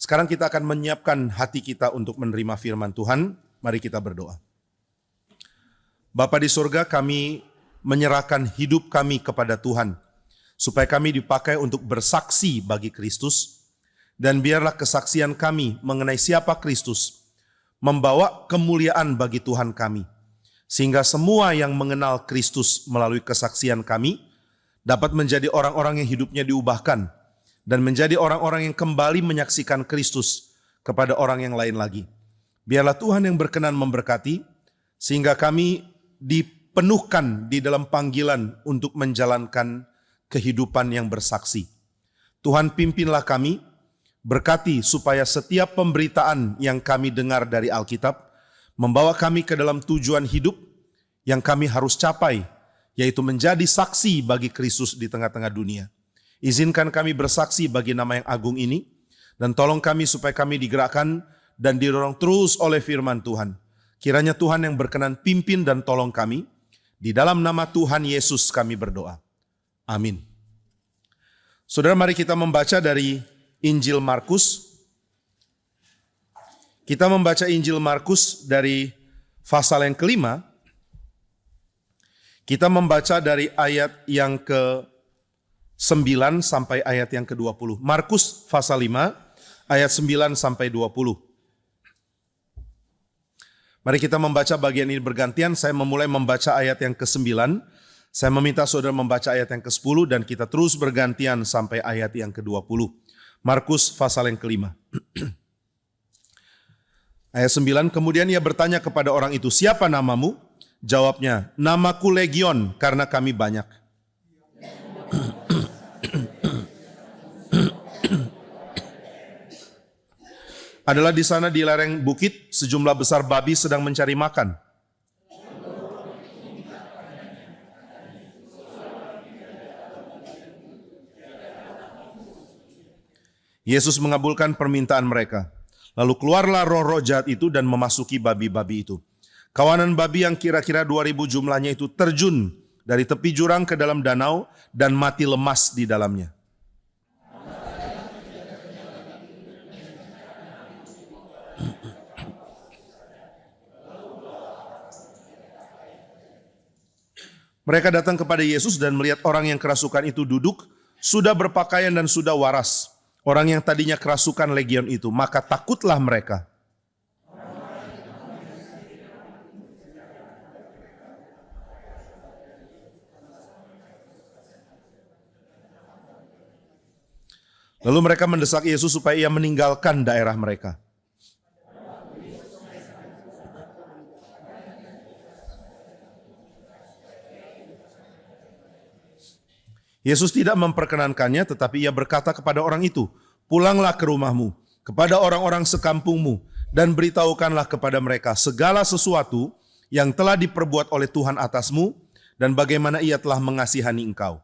Sekarang kita akan menyiapkan hati kita untuk menerima firman Tuhan. Mari kita berdoa. Bapa di surga, kami menyerahkan hidup kami kepada Tuhan, supaya kami dipakai untuk bersaksi bagi Kristus, dan biarlah kesaksian kami mengenai siapa Kristus membawa kemuliaan bagi Tuhan kami, sehingga semua yang mengenal Kristus melalui kesaksian kami dapat menjadi orang-orang yang hidupnya diubahkan, dan menjadi orang-orang yang kembali menyaksikan Kristus kepada orang yang lain lagi. Biarlah Tuhan yang berkenan memberkati, sehingga kami dipenuhkan di dalam panggilan untuk menjalankan kehidupan yang bersaksi. Tuhan pimpinlah kami, berkati supaya setiap pemberitaan yang kami dengar dari Alkitab membawa kami ke dalam tujuan hidup yang kami harus capai, yaitu menjadi saksi bagi Kristus di tengah-tengah dunia. Izinkan kami bersaksi bagi nama yang agung ini, dan tolong kami supaya kami digerakkan dan didorong terus oleh firman Tuhan. Kiranya Tuhan yang berkenan pimpin dan tolong kami. Di dalam nama Tuhan Yesus kami berdoa. Amin. Saudara, mari kita membaca dari Injil Markus. Kita membaca Injil Markus dari pasal yang kelima. Kita membaca dari ayat yang ke-9 sampai ayat yang ke-20. Markus pasal 5 ayat 9 sampai 20. Mari kita membaca bagian ini bergantian. Saya memulai membaca ayat yang ke-9. Saya meminta saudara membaca ayat yang ke-10 dan kita terus bergantian sampai ayat yang ke-20. Markus pasal yang kelima. Ayat 9, kemudian ia bertanya kepada orang itu, "Siapa namamu?" Jawabnya, "Namaku Legion, karena kami banyak." Adalah di sana di lereng bukit, sejumlah besar babi sedang mencari makan. Yesus mengabulkan permintaan mereka. Lalu keluarlah roh-roh jahat itu dan memasuki babi-babi itu. Kawanan babi yang kira-kira 2.000 jumlahnya itu terjun dari tepi jurang ke dalam danau dan mati lemas di dalamnya. Mereka datang kepada Yesus dan melihat orang yang kerasukan itu duduk, sudah berpakaian dan sudah waras. Orang yang tadinya kerasukan legion itu, maka takutlah mereka. Lalu mereka mendesak Yesus supaya ia meninggalkan daerah mereka. Yesus tidak memperkenankannya, tetapi ia berkata kepada orang itu, "Pulanglah ke rumahmu, kepada orang-orang sekampungmu, dan beritahukanlah kepada mereka segala sesuatu yang telah diperbuat oleh Tuhan atasmu, dan bagaimana ia telah mengasihani engkau."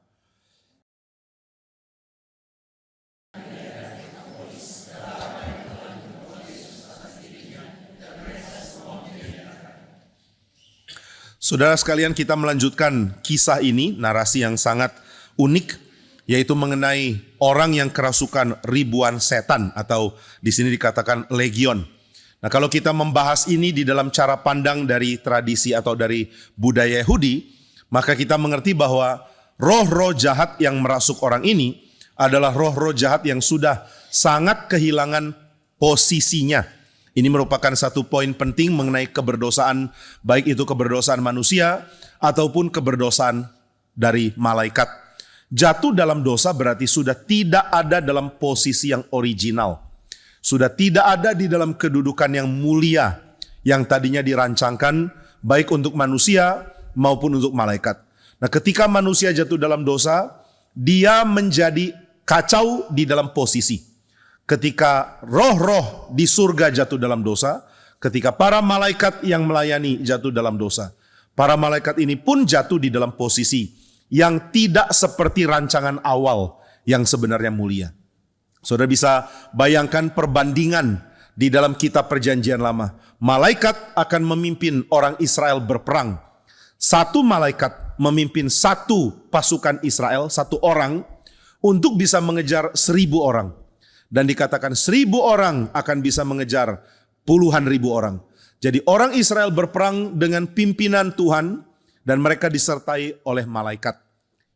Saudara sekalian, kita melanjutkan kisah ini, narasi yang sangat unik, yaitu mengenai orang yang kerasukan ribuan setan, atau di sini dikatakan legion. Nah, kalau kita membahas ini di dalam cara pandang dari tradisi atau dari budaya Yahudi, maka kita mengerti bahwa roh-roh jahat yang merasuk orang ini adalah roh-roh jahat yang sudah sangat kehilangan posisinya. Ini merupakan satu poin penting mengenai keberdosaan, baik itu keberdosaan manusia ataupun keberdosaan dari malaikat. Jatuh dalam dosa berarti sudah tidak ada dalam posisi yang original. Sudah tidak ada di dalam kedudukan yang mulia yang tadinya dirancangkan baik untuk manusia maupun untuk malaikat. Nah, ketika manusia jatuh dalam dosa, dia menjadi kacau di dalam posisi. Ketika roh-roh di surga jatuh dalam dosa, ketika para malaikat yang melayani jatuh dalam dosa, para malaikat ini pun jatuh di dalam posisi yang tidak seperti rancangan awal yang sebenarnya mulia. Saudara bisa bayangkan perbandingan di dalam kitab Perjanjian Lama. Malaikat akan memimpin orang Israel berperang. Satu malaikat memimpin satu pasukan Israel, satu orang, untuk bisa mengejar 1.000 orang. Dan dikatakan 1.000 orang akan bisa mengejar puluhan ribu orang. Jadi orang Israel berperang dengan pimpinan Tuhan dan mereka disertai oleh malaikat.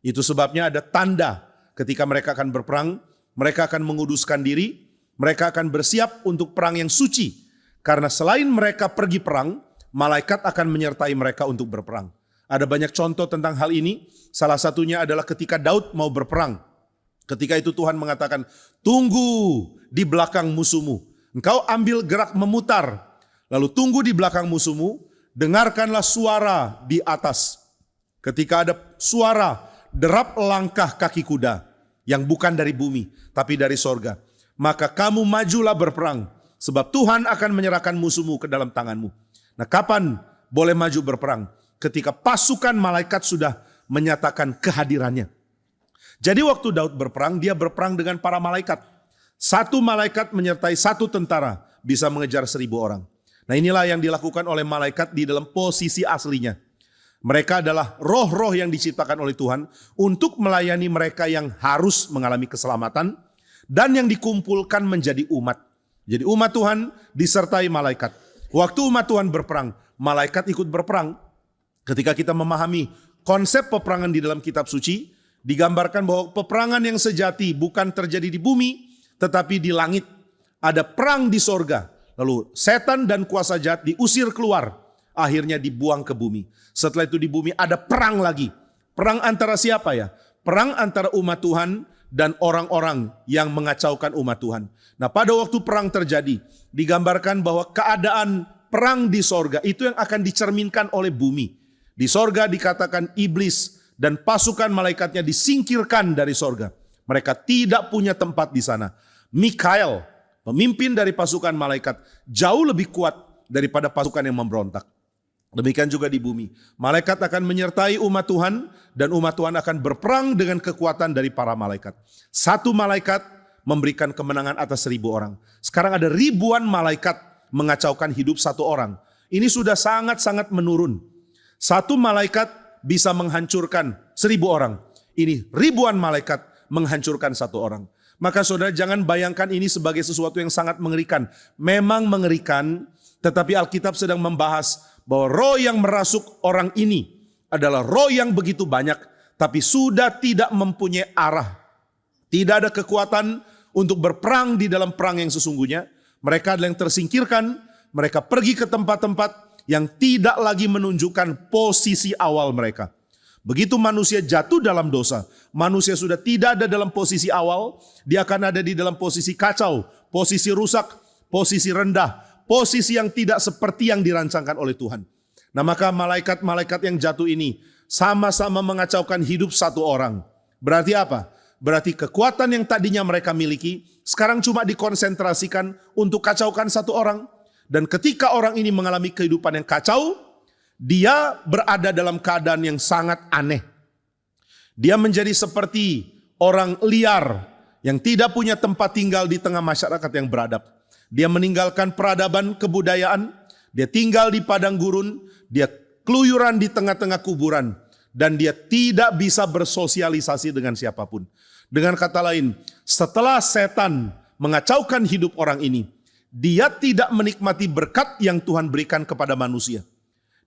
Itu sebabnya ada tanda ketika mereka akan berperang, mereka akan menguduskan diri, mereka akan bersiap untuk perang yang suci. Karena selain mereka pergi perang, malaikat akan menyertai mereka untuk berperang. Ada banyak contoh tentang hal ini. Salah satunya adalah ketika Daud mau berperang. Ketika itu Tuhan mengatakan, tunggu di belakang musuhmu. Engkau ambil gerak memutar. Lalu tunggu di belakang musuhmu. Dengarkanlah suara di atas. Ketika ada suara derap langkah kaki kuda. Yang bukan dari bumi, tapi dari sorga. Maka kamu majulah berperang. Sebab Tuhan akan menyerahkan musuhmu ke dalam tanganmu. Nah, kapan boleh maju berperang? Ketika pasukan malaikat sudah menyatakan kehadirannya. Jadi waktu Daud berperang, dia berperang dengan para malaikat. Satu malaikat menyertai satu tentara, bisa mengejar 1.000 orang. Nah, inilah yang dilakukan oleh malaikat di dalam posisi aslinya. Mereka adalah roh-roh yang diciptakan oleh Tuhan untuk melayani mereka yang harus mengalami keselamatan dan yang dikumpulkan menjadi umat. Jadi umat Tuhan disertai malaikat. Waktu umat Tuhan berperang, malaikat ikut berperang. Ketika kita memahami konsep peperangan di dalam kitab suci, digambarkan bahwa peperangan yang sejati bukan terjadi di bumi, tetapi di langit. Ada perang di sorga. Lalu setan dan kuasa jahat diusir keluar. Akhirnya dibuang ke bumi. Setelah itu di bumi ada perang lagi. Perang antara siapa ya? Perang antara umat Tuhan dan orang-orang yang mengacaukan umat Tuhan. Nah, pada waktu perang terjadi, digambarkan bahwa keadaan perang di sorga itu yang akan dicerminkan oleh bumi. Di sorga dikatakan iblis dan pasukan malaikatnya disingkirkan dari sorga. Mereka tidak punya tempat di sana. Mikael, pemimpin dari pasukan malaikat, jauh lebih kuat daripada pasukan yang memberontak. Demikian juga di bumi. Malaikat akan menyertai umat Tuhan dan umat Tuhan akan berperang dengan kekuatan dari para malaikat. Satu malaikat memberikan kemenangan atas 1.000 orang. Sekarang ada ribuan malaikat mengacaukan hidup satu orang. Ini sudah sangat-sangat menurun. Satu malaikat bisa menghancurkan 1.000 orang. Ini ribuan malaikat menghancurkan satu orang. Maka saudara jangan bayangkan ini sebagai sesuatu yang sangat mengerikan. Memang mengerikan, tetapi Alkitab sedang membahas bahwa roh yang merasuk orang ini adalah roh yang begitu banyak, tapi sudah tidak mempunyai arah. Tidak ada kekuatan untuk berperang di dalam perang yang sesungguhnya. Mereka adalah yang tersingkirkan, mereka pergi ke tempat-tempat yang tidak lagi menunjukkan posisi awal mereka. Begitu manusia jatuh dalam dosa, manusia sudah tidak ada dalam posisi awal, dia akan ada di dalam posisi kacau, posisi rusak, posisi rendah, posisi yang tidak seperti yang dirancangkan oleh Tuhan. Nah, maka malaikat-malaikat yang jatuh ini sama-sama mengacaukan hidup satu orang. Berarti apa? Berarti kekuatan yang tadinya mereka miliki sekarang cuma dikonsentrasikan untuk kacaukan satu orang. Dan ketika orang ini mengalami kehidupan yang kacau, dia berada dalam keadaan yang sangat aneh. Dia menjadi seperti orang liar yang tidak punya tempat tinggal di tengah masyarakat yang beradab. Dia meninggalkan peradaban kebudayaan, dia tinggal di padang gurun, dia keluyuran di tengah-tengah kuburan, dan dia tidak bisa bersosialisasi dengan siapapun. Dengan kata lain, setelah setan mengacaukan hidup orang ini, dia tidak menikmati berkat yang Tuhan berikan kepada manusia.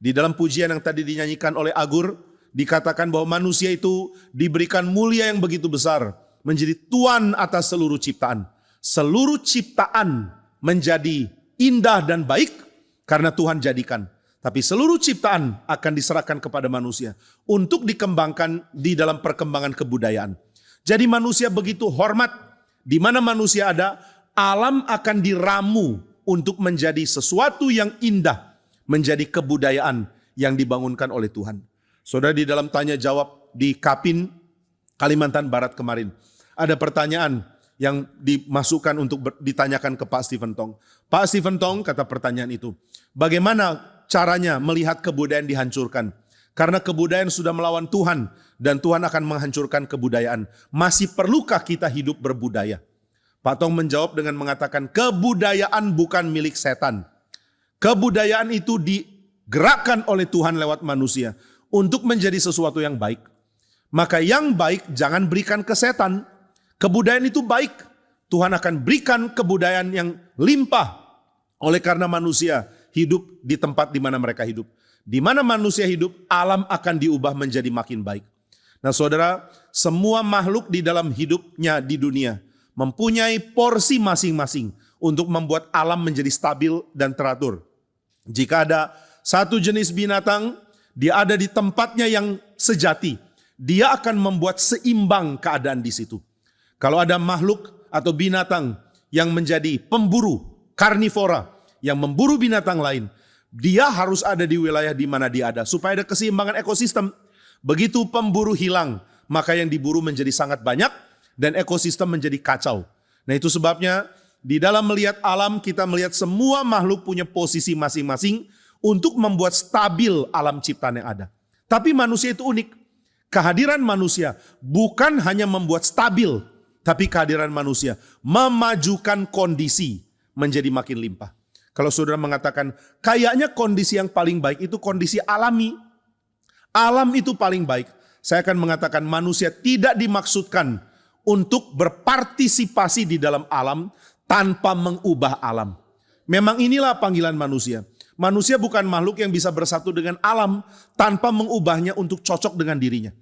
Di dalam pujian yang tadi dinyanyikan oleh Agur, dikatakan bahwa manusia itu diberikan mulia yang begitu besar, menjadi tuan atas seluruh ciptaan. Seluruh ciptaan menjadi indah dan baik karena Tuhan jadikan. Tapi seluruh ciptaan akan diserahkan kepada manusia untuk dikembangkan di dalam perkembangan kebudayaan. Jadi manusia begitu hormat, di mana manusia ada, alam akan diramu untuk menjadi sesuatu yang indah, menjadi kebudayaan yang dibangunkan oleh Tuhan. Saudara, di dalam tanya jawab di Kapin, Kalimantan Barat kemarin, ada pertanyaan yang dimasukkan untuk ditanyakan ke Pak Stephen Tong. Pak Stephen Tong kata pertanyaan itu, bagaimana caranya melihat kebudayaan dihancurkan? Karena kebudayaan sudah melawan Tuhan dan Tuhan akan menghancurkan kebudayaan. Masih perlukah kita hidup berbudaya? Pak Tong menjawab dengan mengatakan kebudayaan bukan milik setan. Kebudayaan itu digerakkan oleh Tuhan lewat manusia untuk menjadi sesuatu yang baik. Maka yang baik jangan berikan ke setan. Kebudayaan itu baik. Tuhan akan berikan kebudayaan yang limpah oleh karena manusia hidup di tempat di mana mereka hidup. Di mana manusia hidup, alam akan diubah menjadi makin baik. Nah saudara, semua makhluk di dalam hidupnya di dunia mempunyai porsi masing-masing untuk membuat alam menjadi stabil dan teratur. Jika ada satu jenis binatang, dia ada di tempatnya yang sejati. Dia akan membuat seimbang keadaan di situ. Kalau ada makhluk atau binatang yang menjadi pemburu, karnivora, yang memburu binatang lain, dia harus ada di wilayah di mana dia ada, supaya ada keseimbangan ekosistem. Begitu pemburu hilang, maka yang diburu menjadi sangat banyak, dan ekosistem menjadi kacau. Nah itu sebabnya, di dalam melihat alam, kita melihat semua makhluk punya posisi masing-masing, untuk membuat stabil alam ciptaan yang ada. Tapi manusia itu unik. Kehadiran manusia bukan hanya membuat stabil, tapi kehadiran manusia memajukan kondisi menjadi makin limpah. Kalau saudara mengatakan, kayaknya kondisi yang paling baik itu kondisi alami. Alam itu paling baik. Saya akan mengatakan manusia tidak dimaksudkan untuk berpartisipasi di dalam alam tanpa mengubah alam. Memang inilah panggilan manusia. Manusia bukan makhluk yang bisa bersatu dengan alam tanpa mengubahnya untuk cocok dengan dirinya.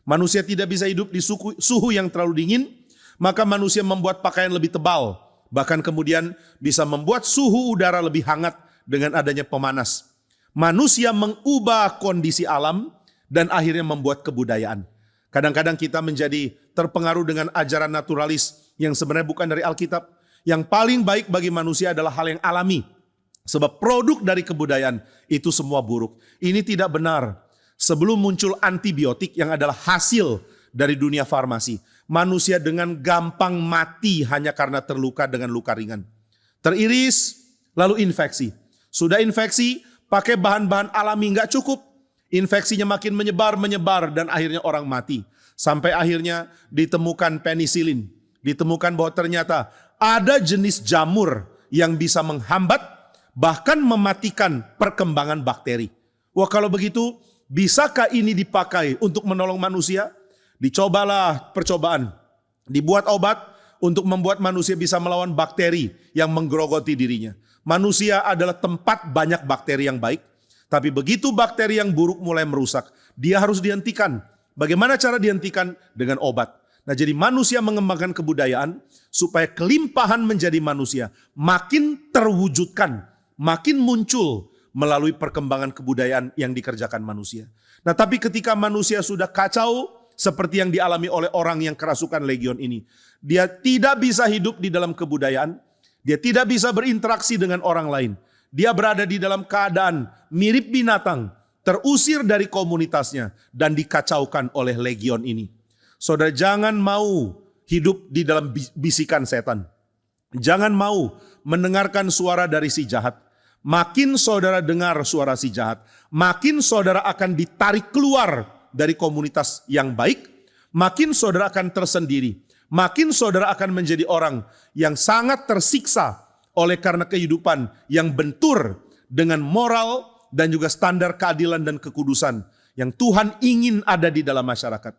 Manusia tidak bisa hidup di suhu yang terlalu dingin, maka manusia membuat pakaian lebih tebal. Bahkan kemudian bisa membuat suhu udara lebih hangat dengan adanya pemanas. Manusia mengubah kondisi alam dan akhirnya membuat kebudayaan. Kadang-kadang kita menjadi terpengaruh dengan ajaran naturalis yang sebenarnya bukan dari Alkitab. Yang paling baik bagi manusia adalah hal yang alami. Sebab produk dari kebudayaan itu semua buruk. Ini tidak benar. Sebelum muncul antibiotik yang adalah hasil dari dunia farmasi, manusia dengan gampang mati hanya karena terluka dengan luka ringan. Teriris, lalu infeksi. Sudah infeksi, pakai bahan-bahan alami nggak cukup. Infeksinya makin menyebar, dan akhirnya orang mati. Sampai akhirnya ditemukan penisilin. Ditemukan bahwa ternyata ada jenis jamur yang bisa menghambat bahkan mematikan perkembangan bakteri. Wah kalau begitu, bisakah ini dipakai untuk menolong manusia? Dicobalah percobaan. Dibuat obat untuk membuat manusia bisa melawan bakteri yang menggerogoti dirinya. Manusia adalah tempat banyak bakteri yang baik. Tapi begitu bakteri yang buruk mulai merusak, dia harus dihentikan. Bagaimana cara dihentikan? Dengan obat. Nah jadi manusia mengembangkan kebudayaan supaya kelimpahan menjadi manusia makin terwujudkan. Makin muncul melalui perkembangan kebudayaan yang dikerjakan manusia. Nah tapi ketika manusia sudah kacau seperti yang dialami oleh orang yang kerasukan legion ini. Dia tidak bisa hidup di dalam kebudayaan. Dia tidak bisa berinteraksi dengan orang lain. Dia berada di dalam keadaan mirip binatang. Terusir dari komunitasnya dan dikacaukan oleh legion ini. Saudara jangan mau hidup di dalam bisikan setan. Jangan mau mendengarkan suara dari si jahat. Makin saudara dengar suara si jahat, makin saudara akan ditarik keluar dari komunitas yang baik, makin saudara akan tersendiri, makin saudara akan menjadi orang yang sangat tersiksa oleh karena kehidupan yang bentur dengan moral dan juga standar keadilan dan kekudusan yang Tuhan ingin ada di dalam masyarakat.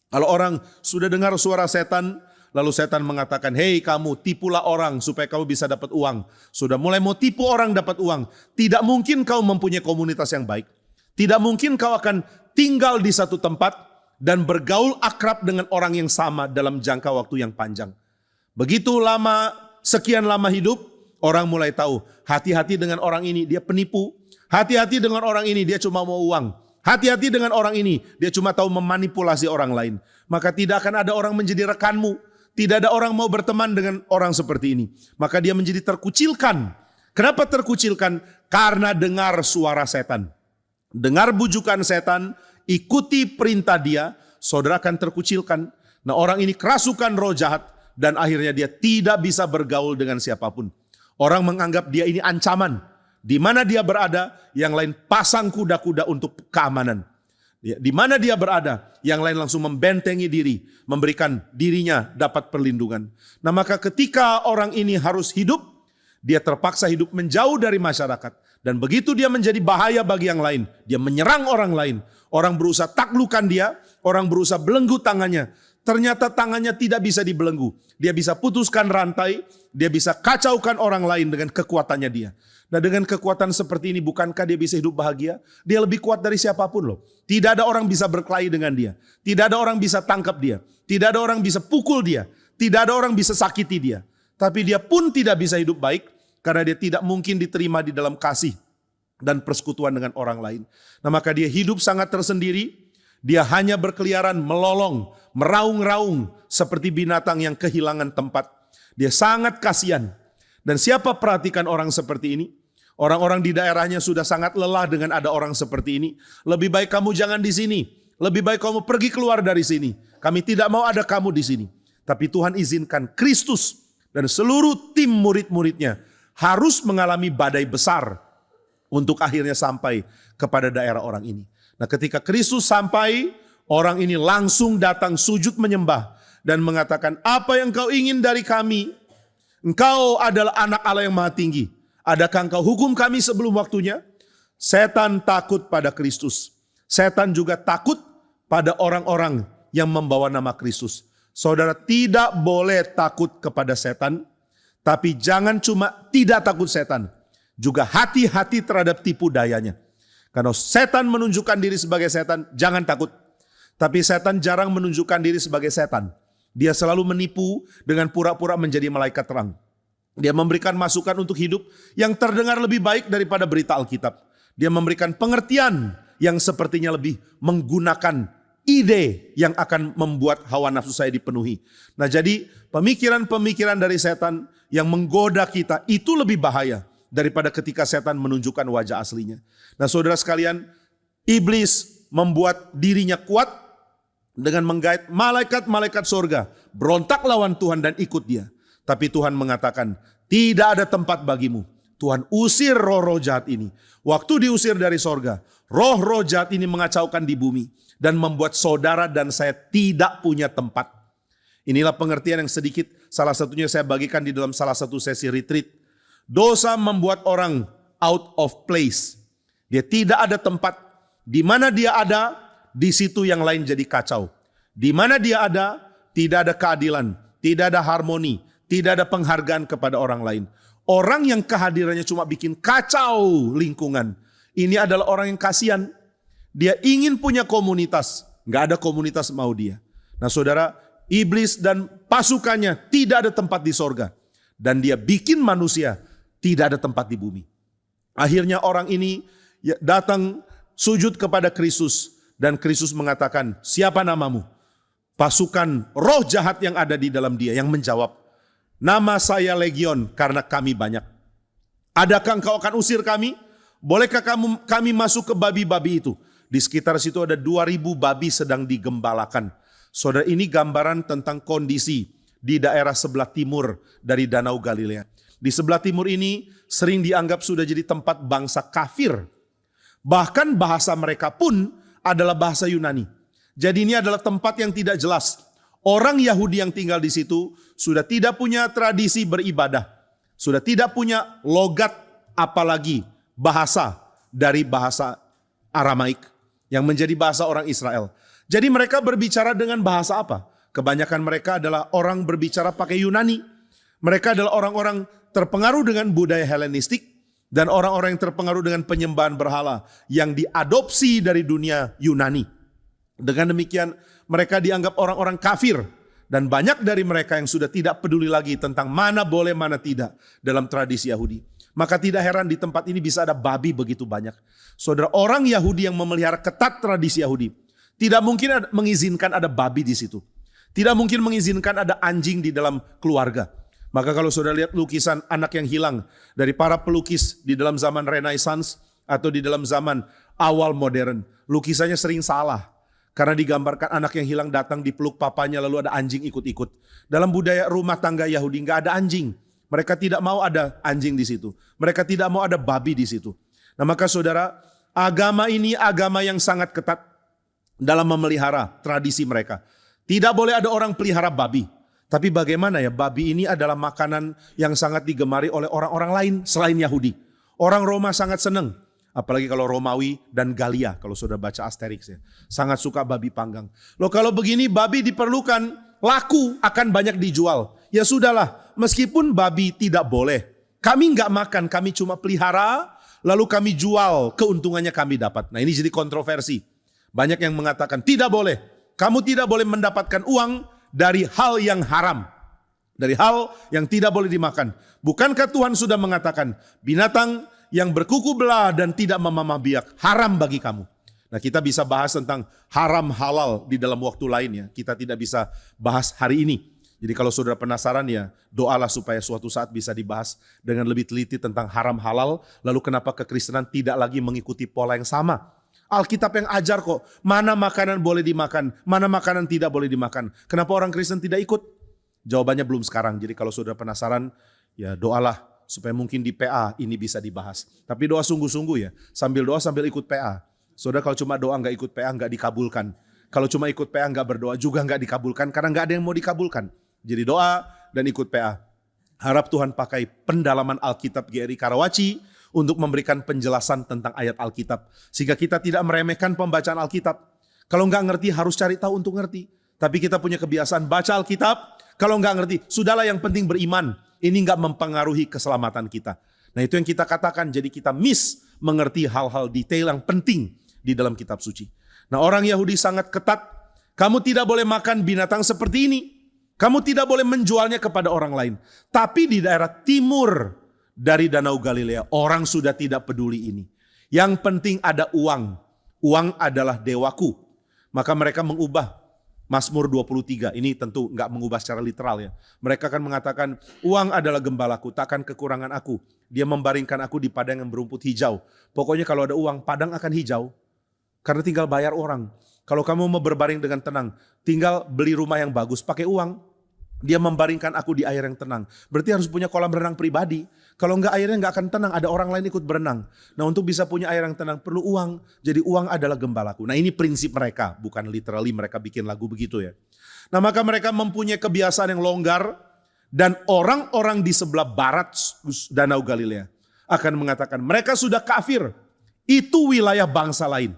Kalau orang sudah dengar suara setan, lalu setan mengatakan, hei kamu tipulah orang supaya kamu bisa dapat uang. Sudah mulai mau tipu orang dapat uang. Tidak mungkin kau mempunyai komunitas yang baik. Tidak mungkin kau akan tinggal di satu tempat dan bergaul akrab dengan orang yang sama dalam jangka waktu yang panjang. Begitu lama, sekian lama hidup, orang mulai tahu. Hati-hati dengan orang ini, dia penipu. Hati-hati dengan orang ini, dia cuma mau uang. Hati-hati dengan orang ini, dia cuma tahu memanipulasi orang lain. Maka tidak akan ada orang menjadi rekanmu. Tidak ada orang mau berteman dengan orang seperti ini. Maka dia menjadi terkucilkan. Kenapa terkucilkan? Karena dengar suara setan. Dengar bujukan setan, ikuti perintah dia, saudara akan terkucilkan. Nah orang ini kerasukan roh jahat dan akhirnya dia tidak bisa bergaul dengan siapapun. Orang menganggap dia ini ancaman. Di mana dia berada, yang lain pasang kuda-kuda untuk keamanan. Di mana dia berada, yang lain langsung membentengi diri, memberikan dirinya dapat perlindungan. Nah maka ketika orang ini harus hidup, dia terpaksa hidup menjauh dari masyarakat. Dan begitu dia menjadi bahaya bagi yang lain, dia menyerang orang lain. Orang berusaha taklukan dia, orang berusaha belenggu tangannya. ternyata tangannya tidak bisa dibelenggu. Dia bisa putuskan rantai, dia bisa kacaukan orang lain dengan kekuatannya dia. Nah, dengan kekuatan seperti ini bukankah dia bisa hidup bahagia? Dia lebih kuat dari siapapun loh. Tidak ada orang bisa berkelahi dengan dia. Tidak ada orang bisa tangkap dia. Tidak ada orang bisa pukul dia. Tidak ada orang bisa sakiti dia. Tapi dia pun tidak bisa hidup baik karena dia tidak mungkin diterima di dalam kasih dan persekutuan dengan orang lain. Nah, maka dia hidup sangat tersendiri. Dia hanya berkeliaran melolong, meraung-raung seperti binatang yang kehilangan tempat. Dia sangat kasihan. Dan siapa perhatikan orang seperti ini? Orang-orang di daerahnya sudah sangat lelah dengan ada orang seperti ini. Lebih baik kamu jangan di sini. Lebih baik kamu pergi keluar dari sini. Kami tidak mau ada kamu di sini. Tapi Tuhan izinkan Kristus dan seluruh tim murid-muridnya harus mengalami badai besar untuk akhirnya sampai kepada daerah orang ini. Nah, ketika Kristus sampai, orang ini langsung datang sujud menyembah dan mengatakan, apa yang kau ingin dari kami? Engkau adalah anak Allah yang maha tinggi. Adakah engkau hukum kami sebelum waktunya? Setan takut pada Kristus. Setan juga takut pada orang-orang yang membawa nama Kristus. Saudara tidak boleh takut kepada setan. Tapi jangan cuma tidak takut setan. Juga hati-hati terhadap tipu dayanya. Karena setan menunjukkan diri sebagai setan, jangan takut. Tapi setan jarang menunjukkan diri sebagai setan. Dia selalu menipu dengan pura-pura menjadi malaikat terang. Dia memberikan masukan untuk hidup yang terdengar lebih baik daripada berita Alkitab. Dia memberikan pengertian yang sepertinya lebih menggunakan ide yang akan membuat hawa nafsu saya dipenuhi. Nah, jadi pemikiran-pemikiran dari setan yang menggoda kita itu lebih bahaya daripada ketika setan menunjukkan wajah aslinya. Nah, saudara sekalian, iblis membuat dirinya kuat dengan menggait malaikat-malaikat sorga berontak lawan Tuhan dan ikut dia. Tapi Tuhan mengatakan, tidak ada tempat bagimu. Tuhan usir roh-roh jahat ini. Waktu diusir dari sorga, roh-roh jahat ini mengacaukan di bumi dan membuat saudara dan saya tidak punya tempat. Inilah pengertian yang sedikit, salah satunya saya bagikan di dalam salah satu sesi retreat. Dosa membuat orang out of place. Dia tidak ada tempat. Di mana dia ada, di situ yang lain jadi kacau. Di mana dia ada, tidak ada keadilan, tidak ada harmoni, tidak ada penghargaan kepada orang lain. Orang yang kehadirannya cuma bikin kacau lingkungan. Ini adalah orang yang kasihan. Dia ingin punya komunitas, nggak ada komunitas mau dia. Nah, saudara, iblis dan pasukannya tidak ada tempat di sorga. Dan dia bikin manusia tidak ada tempat di bumi. Akhirnya orang ini datang sujud kepada Kristus. Dan Kristus mengatakan, siapa namamu? Pasukan roh jahat yang ada di dalam dia yang menjawab, nama saya Legion karena kami banyak. Adakah engkau akan usir kami? Bolehkah kami masuk ke babi-babi itu? Di sekitar situ ada 2.000 babi sedang digembalakan. Saudara, ini gambaran tentang kondisi di daerah sebelah timur dari Danau Galilea. Di sebelah timur ini sering dianggap sudah jadi tempat bangsa kafir. Bahkan bahasa mereka pun adalah bahasa Yunani. Jadi ini adalah tempat yang tidak jelas. Orang Yahudi yang tinggal di situ sudah tidak punya tradisi beribadah. Sudah tidak punya logat apalagi bahasa dari bahasa Aramaik yang menjadi bahasa orang Israel. Jadi mereka berbicara dengan bahasa apa? Kebanyakan mereka adalah orang berbicara pakai Yunani. Mereka adalah orang-orang terpengaruh dengan budaya Helenistik dan orang-orang yang terpengaruh dengan penyembahan berhala yang diadopsi dari dunia Yunani. Dengan demikian mereka dianggap orang-orang kafir dan banyak dari mereka yang sudah tidak peduli lagi tentang mana boleh mana tidak dalam tradisi Yahudi. Maka tidak heran di tempat ini bisa ada babi begitu banyak. Saudara, orang Yahudi yang memelihara ketat tradisi Yahudi tidak mungkin mengizinkan ada babi di situ. Tidak mungkin mengizinkan ada anjing di dalam keluarga. Maka kalau saudara lihat lukisan anak yang hilang dari para pelukis di dalam zaman Renaissance atau di dalam zaman awal modern, lukisannya sering salah. Karena digambarkan anak yang hilang datang dipeluk papanya lalu ada anjing ikut-ikut. Dalam budaya rumah tangga Yahudi nggak ada anjing. Mereka tidak mau ada anjing di situ. Mereka tidak mau ada babi di situ. Nah, maka saudara, agama ini agama yang sangat ketat dalam memelihara tradisi mereka. Tidak boleh ada orang pelihara babi. Tapi bagaimana ya, babi ini adalah makanan yang sangat digemari oleh orang-orang lain selain Yahudi. Orang Roma sangat senang. Apalagi kalau Romawi dan Galia, kalau sudah baca Asterix ya. Sangat suka babi panggang. Loh kalau begini babi diperlukan, laku akan banyak dijual. Ya sudahlah, meskipun babi tidak boleh. Kami nggak makan, kami cuma pelihara, lalu kami jual, keuntungannya kami dapat. Nah ini jadi kontroversi. Banyak yang mengatakan tidak boleh. Kamu tidak boleh mendapatkan uang dari hal yang haram. Dari hal yang tidak boleh dimakan. Bukankah Tuhan sudah mengatakan binatang yang berkuku belah dan tidak memamah biak haram bagi kamu. Nah kita bisa bahas tentang haram halal di dalam waktu lain ya. Kita tidak bisa bahas hari ini. Jadi kalau saudara penasaran ya doalah supaya suatu saat bisa dibahas dengan lebih teliti tentang haram halal. Lalu kenapa kekristenan tidak lagi mengikuti pola yang sama. Alkitab yang ajar kok mana makanan boleh dimakan, mana makanan tidak boleh dimakan. Kenapa orang Kristen tidak ikut? Jawabannya belum sekarang. Jadi kalau saudara penasaran ya doalah. Supaya mungkin di PA ini bisa dibahas. Tapi doa sungguh-sungguh ya. Sambil doa sambil ikut PA. Saudara kalau cuma doa nggak ikut PA nggak dikabulkan. Kalau cuma ikut PA nggak berdoa juga nggak dikabulkan. Karena nggak ada yang mau dikabulkan. Jadi doa dan ikut PA. Harap Tuhan pakai pendalaman Alkitab GRI Karawaci untuk memberikan penjelasan tentang ayat Alkitab. Sehingga kita tidak meremehkan pembacaan Alkitab. Kalau nggak ngerti harus cari tahu untuk ngerti. Tapi kita punya kebiasaan baca Alkitab. Kalau nggak ngerti, sudahlah yang penting beriman. Ini nggak mempengaruhi keselamatan kita. Nah itu yang kita katakan, jadi kita miss mengerti hal-hal detail yang penting di dalam kitab suci. Nah orang Yahudi sangat ketat, kamu tidak boleh makan binatang seperti ini. Kamu tidak boleh menjualnya kepada orang lain. Tapi di daerah timur dari Danau Galilea, orang sudah tidak peduli ini. Yang penting ada uang. Uang adalah dewaku. Maka mereka mengubah Mazmur 23, ini tentu nggak mengubah secara literal ya. Mereka akan mengatakan, uang adalah gembalaku, takkan kekurangan aku. Dia membaringkan aku di padang yang berumput hijau. Pokoknya kalau ada uang, padang akan hijau. Karena tinggal bayar orang. Kalau kamu mau berbaring dengan tenang, tinggal beli rumah yang bagus, pakai uang. Dia membaringkan aku di air yang tenang. Berarti harus punya kolam renang pribadi. Kalau enggak airnya enggak akan tenang, ada orang lain ikut berenang. Nah untuk bisa punya air yang tenang perlu uang. Jadi uang adalah gembalaku. Nah ini prinsip mereka, bukan literally mereka bikin lagu begitu ya. Nah maka mereka mempunyai kebiasaan yang longgar. Dan orang-orang di sebelah barat Danau Galilea akan mengatakan mereka sudah kafir. Itu wilayah bangsa lain.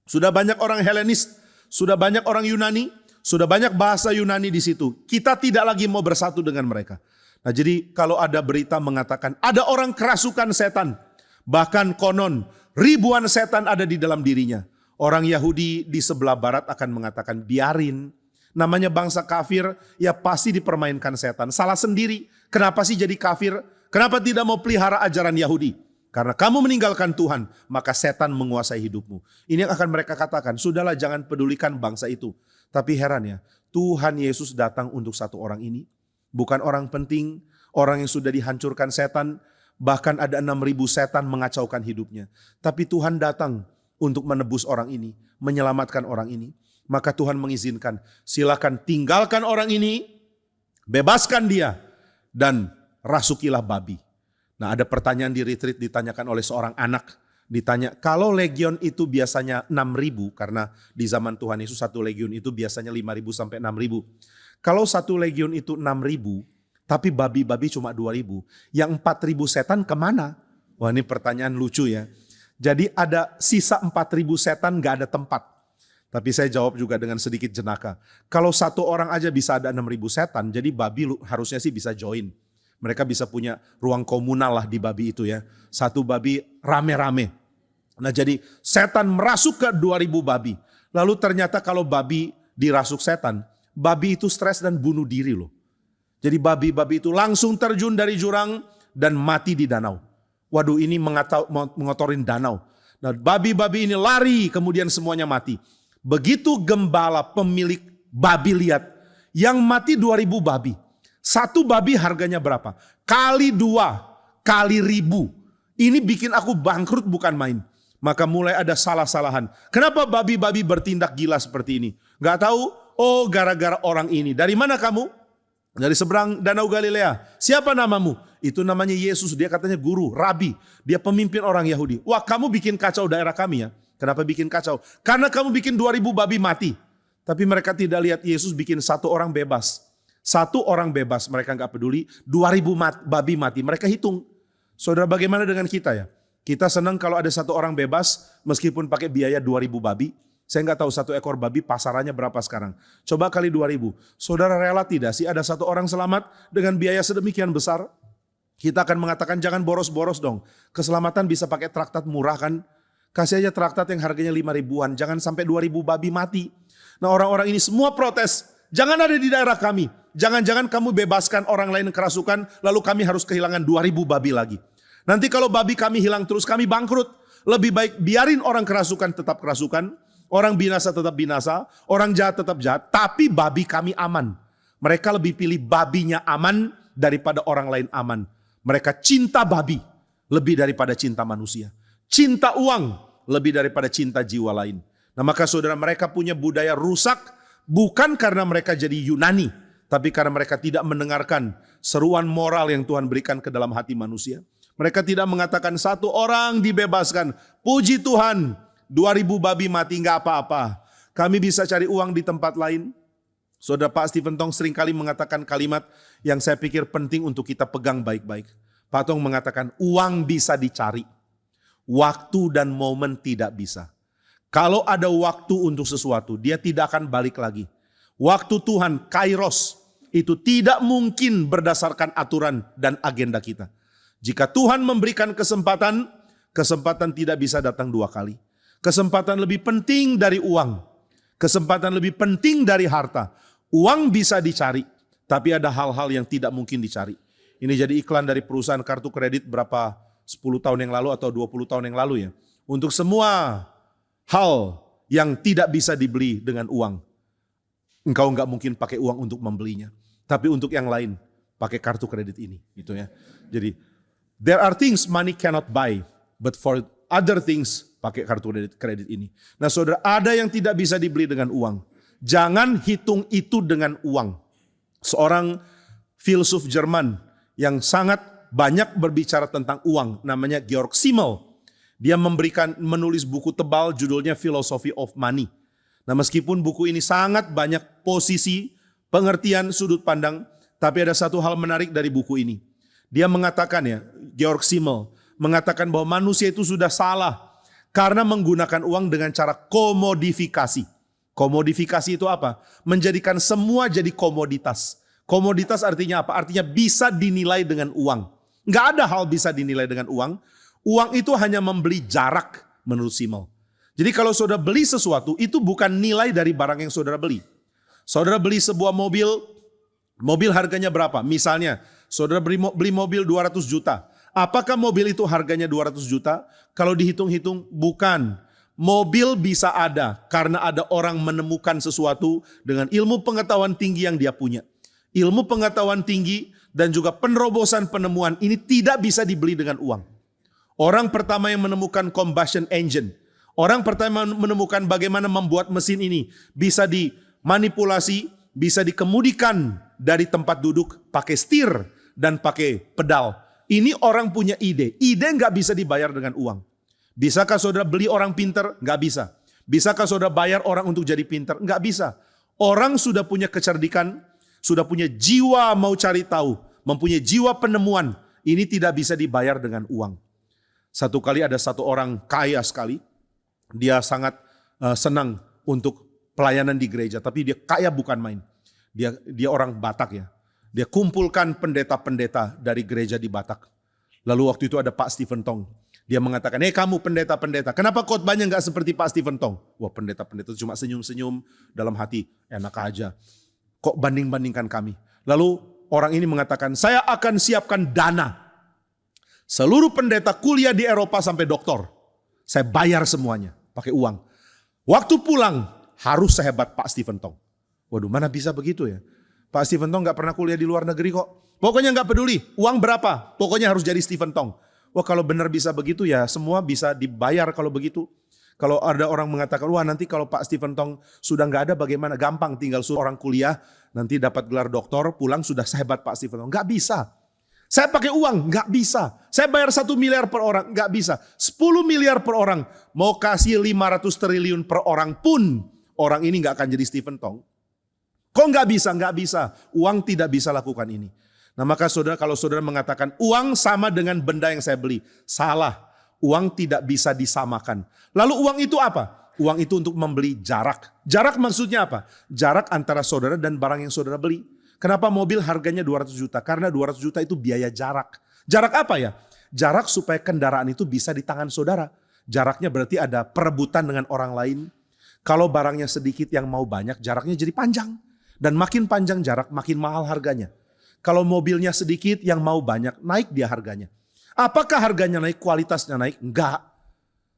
Sudah banyak orang Helenis, sudah banyak orang Yunani. Sudah banyak bahasa Yunani di situ. Kita tidak lagi mau bersatu dengan mereka. Nah jadi kalau ada berita mengatakan ada orang kerasukan setan. Bahkan konon ribuan setan ada di dalam dirinya. Orang Yahudi di sebelah barat akan mengatakan biarin. Namanya bangsa kafir ya pasti dipermainkan setan. Salah sendiri. Kenapa sih jadi kafir? Kenapa tidak mau pelihara ajaran Yahudi? Karena kamu meninggalkan Tuhan maka setan menguasai hidupmu. Ini yang akan mereka katakan. Sudahlah jangan pedulikan bangsa itu. Tapi heran ya, Tuhan Yesus datang untuk satu orang ini. Bukan orang penting, orang yang sudah dihancurkan setan. Bahkan ada 6.000 setan mengacaukan hidupnya. Tapi Tuhan datang untuk menebus orang ini, menyelamatkan orang ini. Maka Tuhan mengizinkan, silakan tinggalkan orang ini, bebaskan dia, dan rasukilah babi. Nah ada pertanyaan di retreat ditanyakan oleh seorang anak. Ditanya, kalau legion itu biasanya 6.000, karena di zaman Tuhan Yesus satu legion itu biasanya 5.000 sampai 6.000. Kalau satu legion itu 6.000, tapi babi-babi cuma 2.000, yang 4.000 setan kemana? Wah ini pertanyaan lucu ya. Jadi ada sisa 4.000 setan gak ada tempat. Tapi saya jawab juga dengan sedikit jenaka. Kalau satu orang aja bisa ada 6.000 setan, jadi babi harusnya sih bisa join. Mereka bisa punya ruang komunal lah di babi itu ya. Satu babi rame-rame. Nah jadi setan merasuk ke 2.000 babi. Lalu ternyata kalau babi dirasuk setan, babi itu stres dan bunuh diri loh. Jadi babi-babi itu langsung terjun dari jurang dan mati di danau. Waduh ini mengotorin danau. Nah babi-babi ini lari kemudian semuanya mati. Begitu gembala pemilik babi lihat yang mati 2.000 babi. Satu babi harganya berapa? Kali 2, kali 1.000. Ini bikin aku bangkrut bukan main. Maka mulai ada salah-salahan. Kenapa babi-babi bertindak gila seperti ini? Gak tahu, oh gara-gara orang ini. Dari mana kamu? Dari seberang Danau Galilea. Siapa namamu? Itu namanya Yesus, dia katanya guru, rabi. Dia pemimpin orang Yahudi. Wah kamu bikin kacau daerah kami ya. Kenapa bikin kacau? Karena kamu bikin 2.000 babi mati. Tapi mereka tidak lihat Yesus bikin satu orang bebas. Satu orang bebas, mereka nggak peduli. 2.000 babi mati, mereka hitung. Saudara bagaimana dengan kita ya? Kita senang kalau ada satu orang bebas meskipun pakai biaya 2.000 babi. Saya nggak tahu satu ekor babi pasarannya berapa sekarang. Coba kali 2.000. Saudara rela tidak sih ada satu orang selamat dengan biaya sedemikian besar? Kita akan mengatakan jangan boros-boros dong. Keselamatan bisa pakai traktat murah kan? Kasih aja traktat yang harganya 5 ribuan. Jangan sampai 2.000 babi mati. Nah orang-orang ini semua protes. Jangan ada di daerah kami. Jangan-jangan kamu bebaskan orang lain yang kerasukan. Lalu kami harus kehilangan 2.000 babi lagi. Nanti kalau babi kami hilang terus kami bangkrut. Lebih baik biarin orang kerasukan tetap kerasukan. Orang binasa tetap binasa. Orang jahat tetap jahat. Tapi babi kami aman. Mereka lebih pilih babinya aman daripada orang lain aman. Mereka cinta babi lebih daripada cinta manusia. Cinta uang lebih daripada cinta jiwa lain. Nah maka saudara mereka punya budaya rusak. Bukan karena mereka jadi Yunani. Tapi karena mereka tidak mendengarkan seruan moral yang Tuhan berikan ke dalam hati manusia. Mereka tidak mengatakan satu orang dibebaskan. Puji Tuhan, 2.000 babi mati nggak apa-apa. Kami bisa cari uang di tempat lain. Saudara Pak Stephen Tong seringkali mengatakan kalimat yang saya pikir penting untuk kita pegang baik-baik. Pak Tong mengatakan uang bisa dicari. Waktu dan momen tidak bisa. Kalau ada waktu untuk sesuatu, dia tidak akan balik lagi. Waktu Tuhan, kairos, itu tidak mungkin berdasarkan aturan dan agenda kita. Jika Tuhan memberikan kesempatan, kesempatan tidak bisa datang 2 kali. Kesempatan lebih penting dari uang. Kesempatan lebih penting dari harta. Uang bisa dicari, tapi ada hal-hal yang tidak mungkin dicari. Ini jadi iklan dari perusahaan kartu kredit berapa 10 tahun yang lalu atau 20 tahun yang lalu ya. Untuk semua hal yang tidak bisa dibeli dengan uang. Engkau nggak mungkin pakai uang untuk membelinya. Tapi untuk yang lain, pakai kartu kredit ini. Gitu ya. Jadi, there are things money cannot buy. But for other things, pakai kartu kredit ini. Nah saudara, ada yang tidak bisa dibeli dengan uang. Jangan hitung itu dengan uang. Seorang filsuf Jerman yang sangat banyak berbicara tentang uang, namanya Georg Simmel. Dia menulis buku tebal judulnya Philosophy of Money. Nah meskipun buku ini sangat banyak posisi, pengertian, sudut pandang, tapi ada satu hal menarik dari buku ini. Dia mengatakan ya, Georg Simmel mengatakan bahwa manusia itu sudah salah karena menggunakan uang dengan cara komodifikasi. Komodifikasi itu apa? Menjadikan semua jadi komoditas. Komoditas artinya apa? Artinya bisa dinilai dengan uang. Nggak ada hal bisa dinilai dengan uang. Uang itu hanya membeli jarak menurut Simmel. Jadi kalau saudara beli sesuatu, itu bukan nilai dari barang yang saudara beli. Saudara beli sebuah mobil, mobil harganya berapa? Misalnya, saudara beli mobil 200 juta. Apakah mobil itu harganya 200 juta? Kalau dihitung-hitung, bukan. Mobil bisa ada karena ada orang menemukan sesuatu dengan ilmu pengetahuan tinggi yang dia punya. Ilmu pengetahuan tinggi dan juga penerobosan penemuan ini tidak bisa dibeli dengan uang. Orang pertama yang menemukan combustion engine. Orang pertama menemukan bagaimana membuat mesin ini bisa dimanipulasi, bisa dikemudikan dari tempat duduk pakai setir dan pakai pedal. Ini orang punya ide. Ide nggak bisa dibayar dengan uang. Bisakah saudara beli orang pintar? Nggak bisa. Bisakah saudara bayar orang untuk jadi pintar? Nggak bisa. Orang sudah punya kecerdikan, sudah punya jiwa mau cari tahu, mempunyai jiwa penemuan. Ini tidak bisa dibayar dengan uang. Satu kali ada satu orang kaya sekali. Dia sangat senang untuk pelayanan di gereja, tapi dia kaya bukan main. Dia orang Batak ya. Dia kumpulkan pendeta-pendeta dari gereja di Batak. Lalu waktu itu ada Pak Stephen Tong. Dia mengatakan, kamu pendeta-pendeta, kenapa khotbahnya nggak seperti Pak Stephen Tong? Wah pendeta-pendeta cuma senyum-senyum dalam hati, enak aja. Kok banding-bandingkan kami? Lalu orang ini mengatakan, saya akan siapkan dana. Seluruh pendeta kuliah di Eropa sampai doktor. Saya bayar semuanya pakai uang. Waktu pulang harus sehebat Pak Stephen Tong. Waduh, mana bisa begitu ya? Pak Stephen Tong gak pernah kuliah di luar negeri kok. Pokoknya gak peduli, uang berapa? Pokoknya harus jadi Stephen Tong. Wah kalau benar bisa begitu ya semua bisa dibayar kalau begitu. Kalau ada orang mengatakan, wah nanti kalau Pak Stephen Tong sudah gak ada bagaimana? Gampang tinggal suruh orang kuliah, nanti dapat gelar doktor, pulang sudah sehebat Pak Stephen Tong. Gak bisa. Saya pakai uang, gak bisa. Saya bayar 1 miliar per orang, gak bisa. 10 miliar per orang, mau kasih 500 triliun per orang pun, orang ini gak akan jadi Stephen Tong. Kok gak bisa? Gak bisa. Uang tidak bisa lakukan ini. Nah maka saudara, kalau saudara mengatakan uang sama dengan benda yang saya beli. Salah. Uang tidak bisa disamakan. Lalu uang itu apa? Uang itu untuk membeli jarak. Jarak maksudnya apa? Jarak antara saudara dan barang yang saudara beli. Kenapa mobil harganya 200 juta? Karena 200 juta itu biaya jarak. Jarak apa ya? Jarak supaya kendaraan itu bisa di tangan saudara. Jaraknya berarti ada perebutan dengan orang lain. Kalau barangnya sedikit yang mau banyak, jaraknya jadi panjang. Dan makin panjang jarak, makin mahal harganya. Kalau mobilnya sedikit yang mau banyak, naik dia harganya. Apakah harganya naik, kualitasnya naik? Enggak.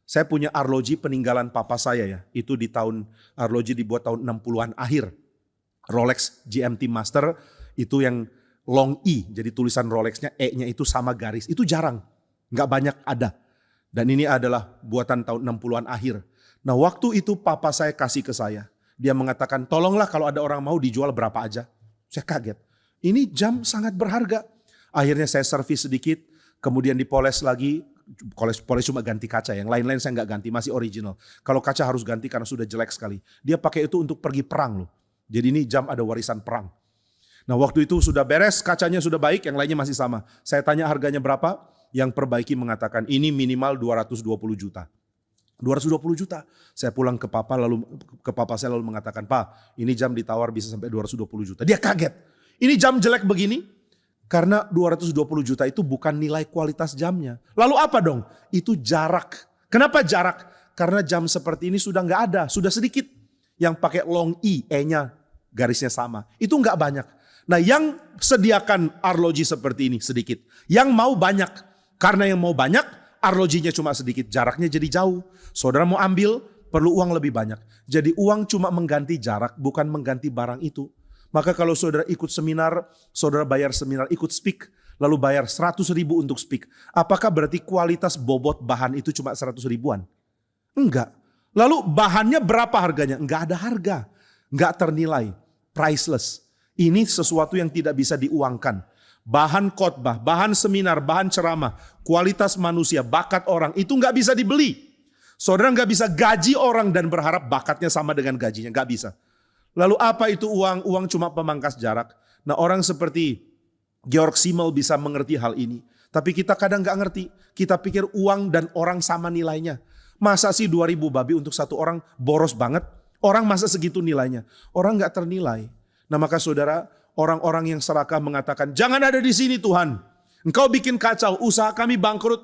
Saya punya arloji peninggalan papa saya ya. Itu arloji dibuat tahun 60-an akhir. Rolex GMT Master itu yang long E. Jadi tulisan Rolexnya E-nya itu sama garis. Itu jarang. Enggak banyak ada. Dan ini adalah buatan tahun 60-an akhir. Nah waktu itu papa saya kasih ke saya. Dia mengatakan tolonglah kalau ada orang mau dijual berapa aja. Saya kaget. Ini jam sangat berharga. Akhirnya saya servis sedikit. Kemudian dipoles lagi, poles cuma ganti kaca, yang lain-lain saya nggak ganti, masih original. Kalau kaca harus ganti karena sudah jelek sekali. Dia pakai itu untuk pergi perang loh. Jadi ini jam ada warisan perang. Nah waktu itu sudah beres, kacanya sudah baik, yang lainnya masih sama. Saya tanya harganya berapa, yang perbaiki mengatakan ini minimal 220 juta. 220 juta. Saya pulang ke papa saya lalu mengatakan, Pak ini jam ditawar bisa sampai 220 juta. Dia kaget, ini jam jelek begini? Karena 220 juta itu bukan nilai kualitas jamnya. Lalu apa dong? Itu jarak. Kenapa jarak? Karena jam seperti ini sudah nggak ada, sudah sedikit. Yang pakai long E, E-nya garisnya sama. Itu nggak banyak. Nah yang sediakan arloji seperti ini sedikit. Yang mau banyak. Karena yang mau banyak, arlojinya cuma sedikit. Jaraknya jadi jauh. Saudara mau ambil, perlu uang lebih banyak. Jadi uang cuma mengganti jarak, bukan mengganti barang itu. Maka kalau saudara ikut seminar, saudara bayar seminar ikut speak, lalu bayar 100 ribu untuk speak. Apakah berarti kualitas bobot bahan itu cuma 100 ribuan? Enggak. Lalu bahannya berapa harganya? Enggak ada harga. Enggak ternilai. Priceless. Ini sesuatu yang tidak bisa diuangkan. Bahan khotbah, bahan seminar, bahan ceramah, kualitas manusia, bakat orang itu enggak bisa dibeli. Saudara enggak bisa gaji orang dan berharap bakatnya sama dengan gajinya. Enggak bisa. Lalu apa itu uang? Uang cuma pemangkas jarak. Nah orang seperti Georg Simmel bisa mengerti hal ini. Tapi kita kadang gak ngerti. Kita pikir uang dan orang sama nilainya. Masa sih 2.000 babi untuk satu orang boros banget? Orang masa segitu nilainya? Orang gak ternilai. Nah maka saudara, orang-orang yang serakah mengatakan, jangan ada di sini Tuhan. Engkau bikin kacau, usaha kami bangkrut.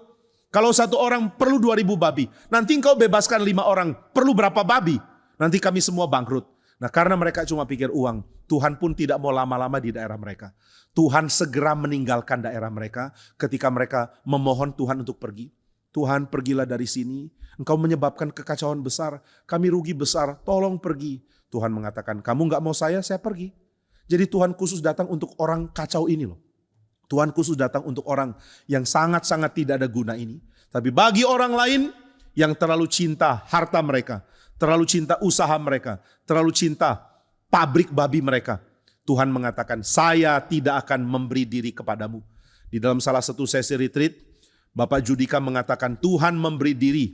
Kalau satu orang perlu 2.000 babi. Nanti engkau bebaskan 5 orang, perlu berapa babi? Nanti kami semua bangkrut. Nah karena mereka cuma pikir uang, Tuhan pun tidak mau lama-lama di daerah mereka. Tuhan segera meninggalkan daerah mereka ketika mereka memohon Tuhan untuk pergi. Tuhan pergilah dari sini, engkau menyebabkan kekacauan besar, kami rugi besar, tolong pergi. Tuhan mengatakan, kamu gak mau saya pergi. Jadi Tuhan khusus datang untuk orang kacau ini loh. Tuhan khusus datang untuk orang yang sangat-sangat tidak ada guna ini. Tapi bagi orang lain yang terlalu cinta harta mereka, terlalu cinta usaha mereka, terlalu cinta pabrik babi mereka. Tuhan mengatakan, saya tidak akan memberi diri kepadamu. Di dalam salah satu sesi retreat, Bapak Judika mengatakan Tuhan memberi diri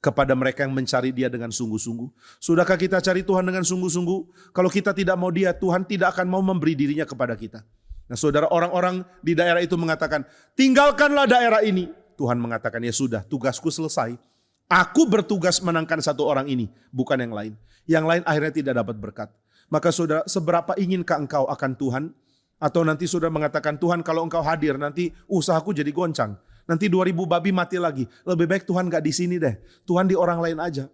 kepada mereka yang mencari dia dengan sungguh-sungguh. Sudahkah kita cari Tuhan dengan sungguh-sungguh? Kalau kita tidak mau dia, Tuhan tidak akan mau memberi dirinya kepada kita. Nah saudara, orang-orang di daerah itu mengatakan, tinggalkanlah daerah ini. Tuhan mengatakan, ya sudah, tugasku selesai. Aku bertugas menangkan satu orang ini, bukan yang lain. Yang lain akhirnya tidak dapat berkat. Maka saudara, seberapa inginkah engkau akan Tuhan? Atau nanti saudara mengatakan, Tuhan kalau engkau hadir nanti usahaku jadi goncang. Nanti 2.000 babi mati lagi. Lebih baik Tuhan gak di sini deh. Tuhan di orang lain aja.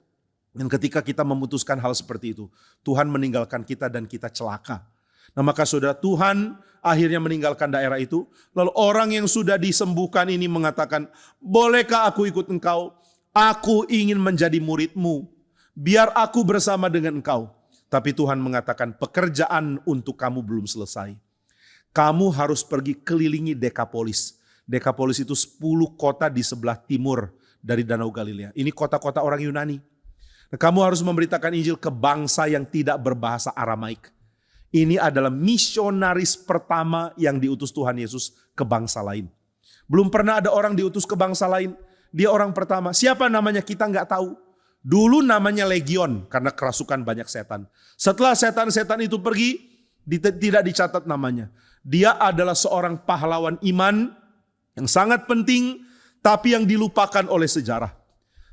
Dan ketika kita memutuskan hal seperti itu, Tuhan meninggalkan kita dan kita celaka. Nah maka saudara, Tuhan akhirnya meninggalkan daerah itu. Lalu orang yang sudah disembuhkan ini mengatakan, bolehkah aku ikut engkau? Aku ingin menjadi muridmu. Biar aku bersama dengan engkau. Tapi Tuhan mengatakan, pekerjaan untuk kamu belum selesai. Kamu harus pergi kelilingi Dekapolis. Dekapolis itu 10 kota di sebelah timur dari Danau Galilea. Ini kota-kota orang Yunani. Nah, kamu harus memberitakan Injil ke bangsa yang tidak berbahasa Aramaik. Ini adalah misionaris pertama yang diutus Tuhan Yesus ke bangsa lain. Belum pernah ada orang diutus ke bangsa lain. Dia orang pertama. Siapa namanya kita nggak tahu. Dulu namanya Legion karena kerasukan banyak setan. Setelah setan-setan itu pergi, tidak dicatat namanya. Dia adalah seorang pahlawan iman yang sangat penting, tapi yang dilupakan oleh sejarah.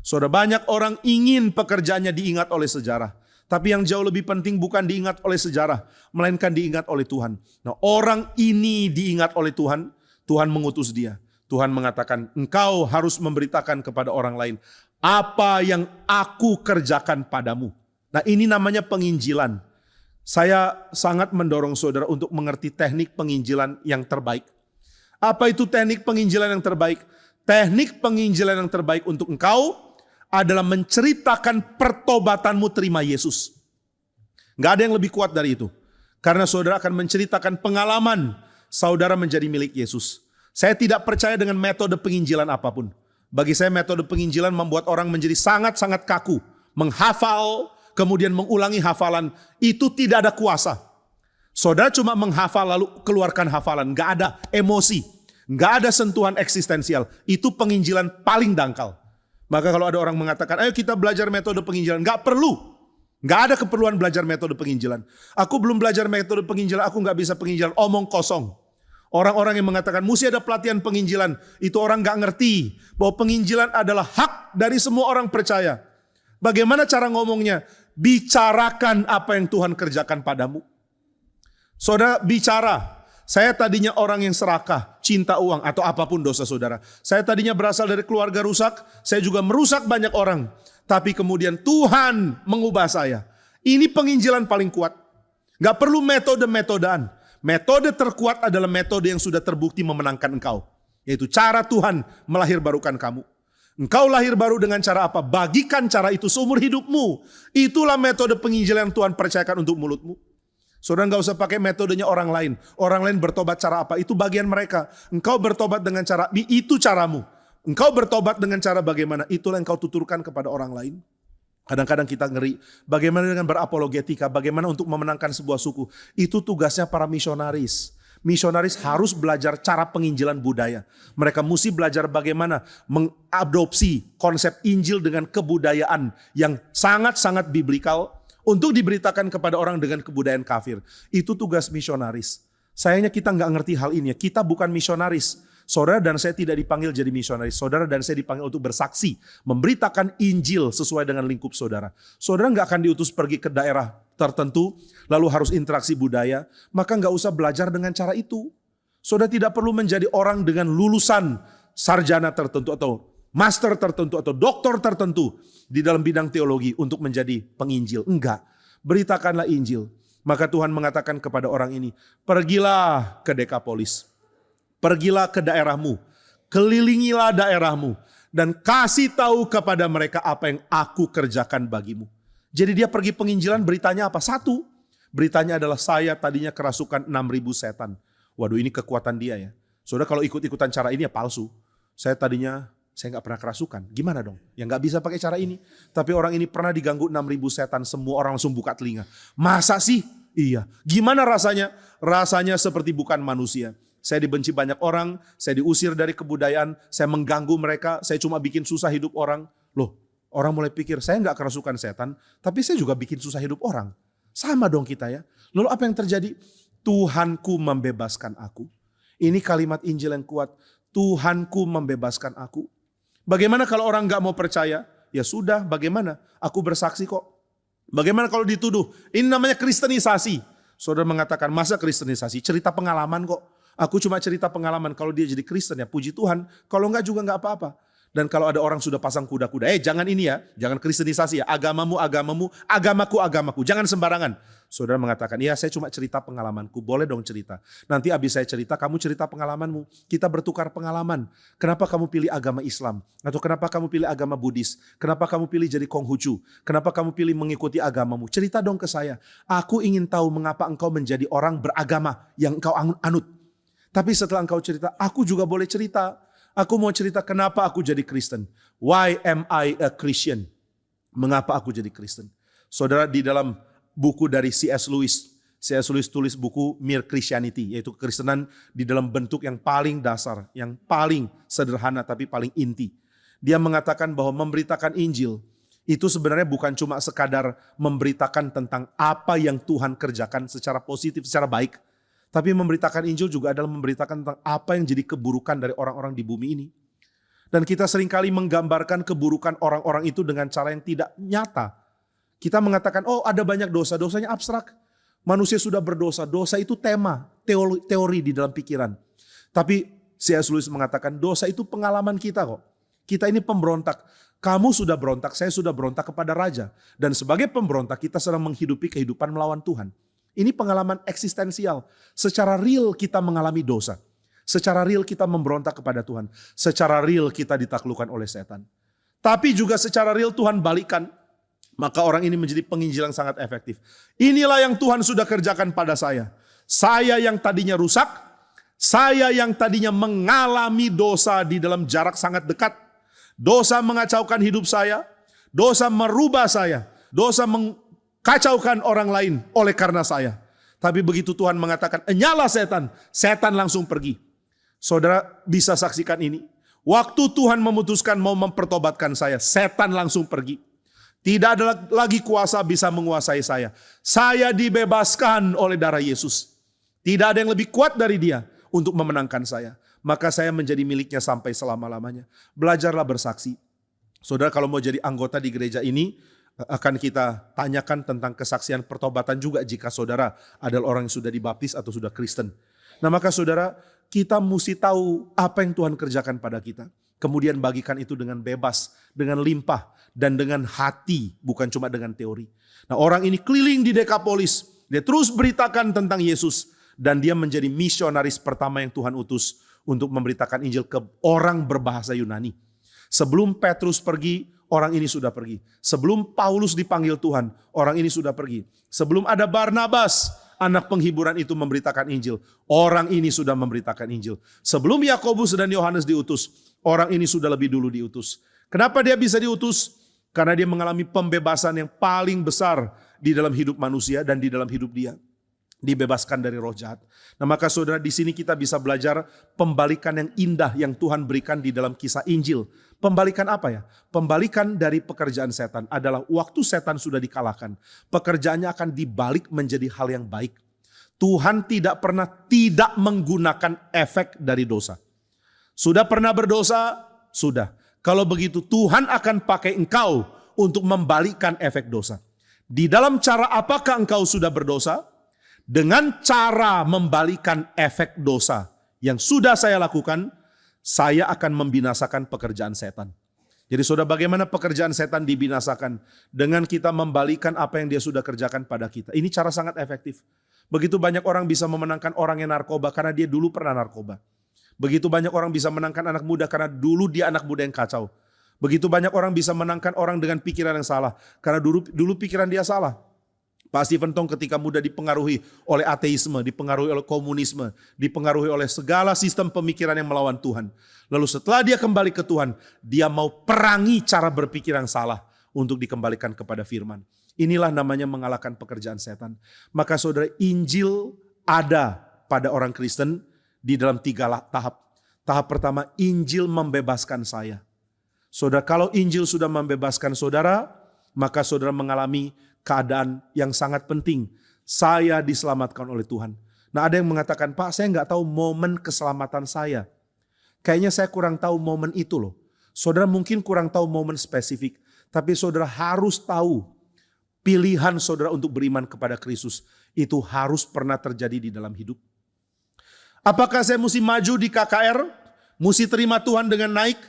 Saudara, banyak orang ingin pekerjaannya diingat oleh sejarah. Tapi yang jauh lebih penting bukan diingat oleh sejarah, melainkan diingat oleh Tuhan. Nah, orang ini diingat oleh Tuhan, Tuhan mengutus dia. Tuhan mengatakan, engkau harus memberitakan kepada orang lain apa yang aku kerjakan padamu. Nah, ini namanya penginjilan. Saya sangat mendorong saudara untuk mengerti teknik penginjilan yang terbaik. Apa itu teknik penginjilan yang terbaik? Teknik penginjilan yang terbaik untuk engkau adalah menceritakan pertobatanmu terima Yesus. Gak ada yang lebih kuat dari itu. Karena saudara akan menceritakan pengalaman saudara menjadi milik Yesus. Saya tidak percaya dengan metode penginjilan apapun. Bagi saya metode penginjilan membuat orang menjadi sangat-sangat kaku. Menghafal, kemudian mengulangi hafalan, itu tidak ada kuasa. Saudara cuma menghafal lalu keluarkan hafalan, gak ada emosi, gak ada sentuhan eksistensial. Itu penginjilan paling dangkal. Maka kalau ada orang mengatakan, ayo kita belajar metode penginjilan, gak perlu. Gak ada keperluan belajar metode penginjilan. Aku belum belajar metode penginjilan, aku gak bisa penginjilan, omong kosong. Orang-orang yang mengatakan mesti ada pelatihan penginjilan, itu orang gak ngerti bahwa penginjilan adalah hak dari semua orang percaya. Bagaimana cara ngomongnya? Bicarakan apa yang Tuhan kerjakan padamu. Saudara bicara, saya tadinya orang yang serakah, cinta uang atau apapun dosa saudara. Saya tadinya berasal dari keluarga rusak, saya juga merusak banyak orang. Tapi kemudian Tuhan mengubah saya. Ini penginjilan paling kuat. Gak perlu metode-metodaan. Metode terkuat adalah metode yang sudah terbukti memenangkan engkau. Yaitu cara Tuhan melahirbarukan kamu. Engkau lahir baru dengan cara apa? Bagikan cara itu seumur hidupmu. Itulah metode penginjilan yang Tuhan percayakan untuk mulutmu. Saudara gak usah pakai metodenya orang lain. Orang lain bertobat cara apa? Itu bagian mereka. Engkau bertobat dengan cara, itu caramu. Engkau bertobat dengan cara bagaimana? Itulah yang engkau tuturkan kepada orang lain. Kadang-kadang kita ngeri. Bagaimana dengan berapologetika? Bagaimana untuk memenangkan sebuah suku? Itu tugasnya para misionaris. Misionaris harus belajar cara penginjilan budaya. Mereka mesti belajar bagaimana mengadopsi konsep Injil dengan kebudayaan yang sangat-sangat biblikal untuk diberitakan kepada orang dengan kebudayaan kafir. Itu tugas misionaris. Sayangnya kita nggak ngerti hal ini. Kita bukan misionaris. Saudara dan saya tidak dipanggil jadi misionaris. Saudara dan saya dipanggil untuk bersaksi, memberitakan Injil sesuai dengan lingkup saudara. Saudara nggak akan diutus pergi ke daerah tertentu, lalu harus interaksi budaya, maka nggak usah belajar dengan cara itu. Saudara tidak perlu menjadi orang dengan lulusan sarjana tertentu atau master tertentu atau doktor tertentu di dalam bidang teologi untuk menjadi penginjil. Enggak, beritakanlah Injil. Maka Tuhan mengatakan kepada orang ini, pergilah ke Dekapolis, pergilah ke daerahmu, kelilingilah daerahmu, dan kasih tahu kepada mereka apa yang aku kerjakan bagimu. Jadi dia pergi penginjilan, beritanya apa? Satu, beritanya adalah saya tadinya kerasukan 6.000 setan. Waduh, ini kekuatan dia ya. Saudara kalau ikut-ikutan cara ini ya palsu. Saya nggak pernah kerasukan. Gimana dong? Ya nggak bisa pakai cara ini. Tapi orang ini pernah diganggu 6.000 setan, semua orang langsung buka telinga. Masa sih? Iya. Gimana rasanya? Rasanya seperti bukan manusia. Saya dibenci banyak orang, saya diusir dari kebudayaan, saya mengganggu mereka, saya cuma bikin susah hidup orang. Loh, orang mulai pikir, saya nggak kerasukan setan, tapi saya juga bikin susah hidup orang. Sama dong kita ya. Lalu apa yang terjadi? Tuhanku membebaskan aku. Ini kalimat Injil yang kuat. Tuhanku membebaskan aku. Bagaimana kalau orang nggak mau percaya? Ya sudah, bagaimana? Aku bersaksi kok. Bagaimana kalau dituduh? Ini namanya kristenisasi. Saudara mengatakan, masa kristenisasi? Cerita pengalaman kok. Aku cuma cerita pengalaman, kalau dia jadi Kristen ya puji Tuhan, kalau enggak juga enggak apa-apa. Dan kalau ada orang sudah pasang kuda-kuda, jangan ini ya, jangan kristenisasi ya, agamamu, agamaku, jangan sembarangan. Saudara mengatakan, iya saya cuma cerita pengalamanku, boleh dong cerita. Nanti habis saya cerita, kamu cerita pengalamanmu, kita bertukar pengalaman. Kenapa kamu pilih agama Islam? Atau kenapa kamu pilih agama Buddhis? Kenapa kamu pilih jadi Konghucu? Kenapa kamu pilih mengikuti agamamu? Cerita dong ke saya. Aku ingin tahu mengapa engkau menjadi orang beragama yang engkau anut. Tapi setelah engkau cerita, aku juga boleh cerita. Aku mau cerita kenapa aku jadi Kristen. Why am I a Christian? Mengapa aku jadi Kristen? Saudara, di dalam buku dari C.S. Lewis tulis buku Mere Christianity, yaitu kekristenan di dalam bentuk yang paling dasar, yang paling sederhana tapi paling inti. Dia mengatakan bahwa memberitakan Injil itu sebenarnya bukan cuma sekadar memberitakan tentang apa yang Tuhan kerjakan secara positif, secara baik. Tapi memberitakan Injil juga adalah memberitakan tentang apa yang jadi keburukan dari orang-orang di bumi ini. Dan kita seringkali menggambarkan keburukan orang-orang itu dengan cara yang tidak nyata. Kita mengatakan, oh ada banyak dosa, dosanya abstrak. Manusia sudah berdosa, dosa itu tema, teori di dalam pikiran. Tapi C.S. Lewis mengatakan dosa itu pengalaman kita kok. Kita ini pemberontak. Kamu sudah berontak, saya sudah berontak kepada raja. Dan sebagai pemberontak kita sedang menghidupi kehidupan melawan Tuhan. Ini pengalaman eksistensial. Secara real kita mengalami dosa. Secara real kita memberontak kepada Tuhan. Secara real kita ditaklukkan oleh setan. Tapi juga secara real Tuhan balikan. Maka orang ini menjadi penginjil yang sangat efektif. Inilah yang Tuhan sudah kerjakan pada saya. Saya yang tadinya rusak. Saya yang tadinya mengalami dosa di dalam jarak sangat dekat. Dosa mengacaukan hidup saya. Dosa merubah saya. Dosa mengkacaukan orang lain oleh karena saya. Tapi begitu Tuhan mengatakan, enyalah setan. Setan langsung pergi. Saudara bisa saksikan ini. Waktu Tuhan memutuskan mau mempertobatkan saya, setan langsung pergi. Tidak ada lagi kuasa bisa menguasai saya. Saya dibebaskan oleh darah Yesus. Tidak ada yang lebih kuat dari dia untuk memenangkan saya. Maka saya menjadi miliknya sampai selama-lamanya. Belajarlah bersaksi. Saudara kalau mau jadi anggota di gereja ini, akan kita tanyakan tentang kesaksian pertobatan juga jika saudara adalah orang yang sudah dibaptis atau sudah Kristen. Nah maka saudara, kita mesti tahu apa yang Tuhan kerjakan pada kita. Kemudian bagikan itu dengan bebas, dengan limpah, dan dengan hati, bukan cuma dengan teori. Nah orang ini keliling di Dekapolis, dia terus beritakan tentang Yesus. Dan dia menjadi misionaris pertama yang Tuhan utus untuk memberitakan Injil ke orang berbahasa Yunani. Sebelum Petrus pergi, orang ini sudah pergi. Sebelum Paulus dipanggil Tuhan, orang ini sudah pergi. Sebelum ada Barnabas, anak penghiburan itu memberitakan Injil. Orang ini sudah memberitakan Injil. Sebelum Yakobus dan Yohanes diutus, orang ini sudah lebih dulu diutus. Kenapa dia bisa diutus? Karena dia mengalami pembebasan yang paling besar di dalam hidup manusia dan di dalam hidup dia. Dibebaskan dari roh jahat. Nah maka saudara di sini kita bisa belajar pembalikan yang indah yang Tuhan berikan di dalam kisah Injil. Pembalikan apa ya? Pembalikan dari pekerjaan setan adalah waktu setan sudah dikalahkan. Pekerjaannya akan dibalik menjadi hal yang baik. Tuhan tidak pernah tidak menggunakan efek dari dosa. Sudah pernah berdosa? Sudah. Kalau begitu Tuhan akan pakai engkau untuk membalikkan efek dosa. Di dalam cara apakah engkau sudah berdosa? Dengan cara membalikan efek dosa yang sudah saya lakukan, saya akan membinasakan pekerjaan setan. Jadi saudara, bagaimana pekerjaan setan dibinasakan? Dengan kita membalikan apa yang dia sudah kerjakan pada kita. Ini cara sangat efektif. Begitu banyak orang bisa memenangkan orang yang narkoba karena dia dulu pernah narkoba. Begitu banyak orang bisa menangkan anak muda karena dulu dia anak muda yang kacau. Begitu banyak orang bisa menangkan orang dengan pikiran yang salah karena dulu pikiran dia salah. Pak Stephen Tong ketika muda dipengaruhi oleh ateisme, dipengaruhi oleh komunisme, dipengaruhi oleh segala sistem pemikiran yang melawan Tuhan. Lalu setelah dia kembali ke Tuhan, dia mau perangi cara berpikir yang salah untuk dikembalikan kepada firman. Inilah namanya mengalahkan pekerjaan setan. Maka saudara, Injil ada pada orang Kristen di dalam 3 tahap. Tahap pertama, Injil membebaskan saya. Saudara, kalau Injil sudah membebaskan saudara, maka saudara mengalami keadaan yang sangat penting. Saya diselamatkan oleh Tuhan. Nah ada yang mengatakan, Pak saya nggak tahu momen keselamatan saya. Kayaknya saya kurang tahu momen itu loh. Saudara mungkin kurang tahu momen spesifik. Tapi saudara harus tahu pilihan saudara untuk beriman kepada Kristus. Itu harus pernah terjadi di dalam hidup. Apakah saya mesti maju di KKR? Mesti terima Tuhan dengan naik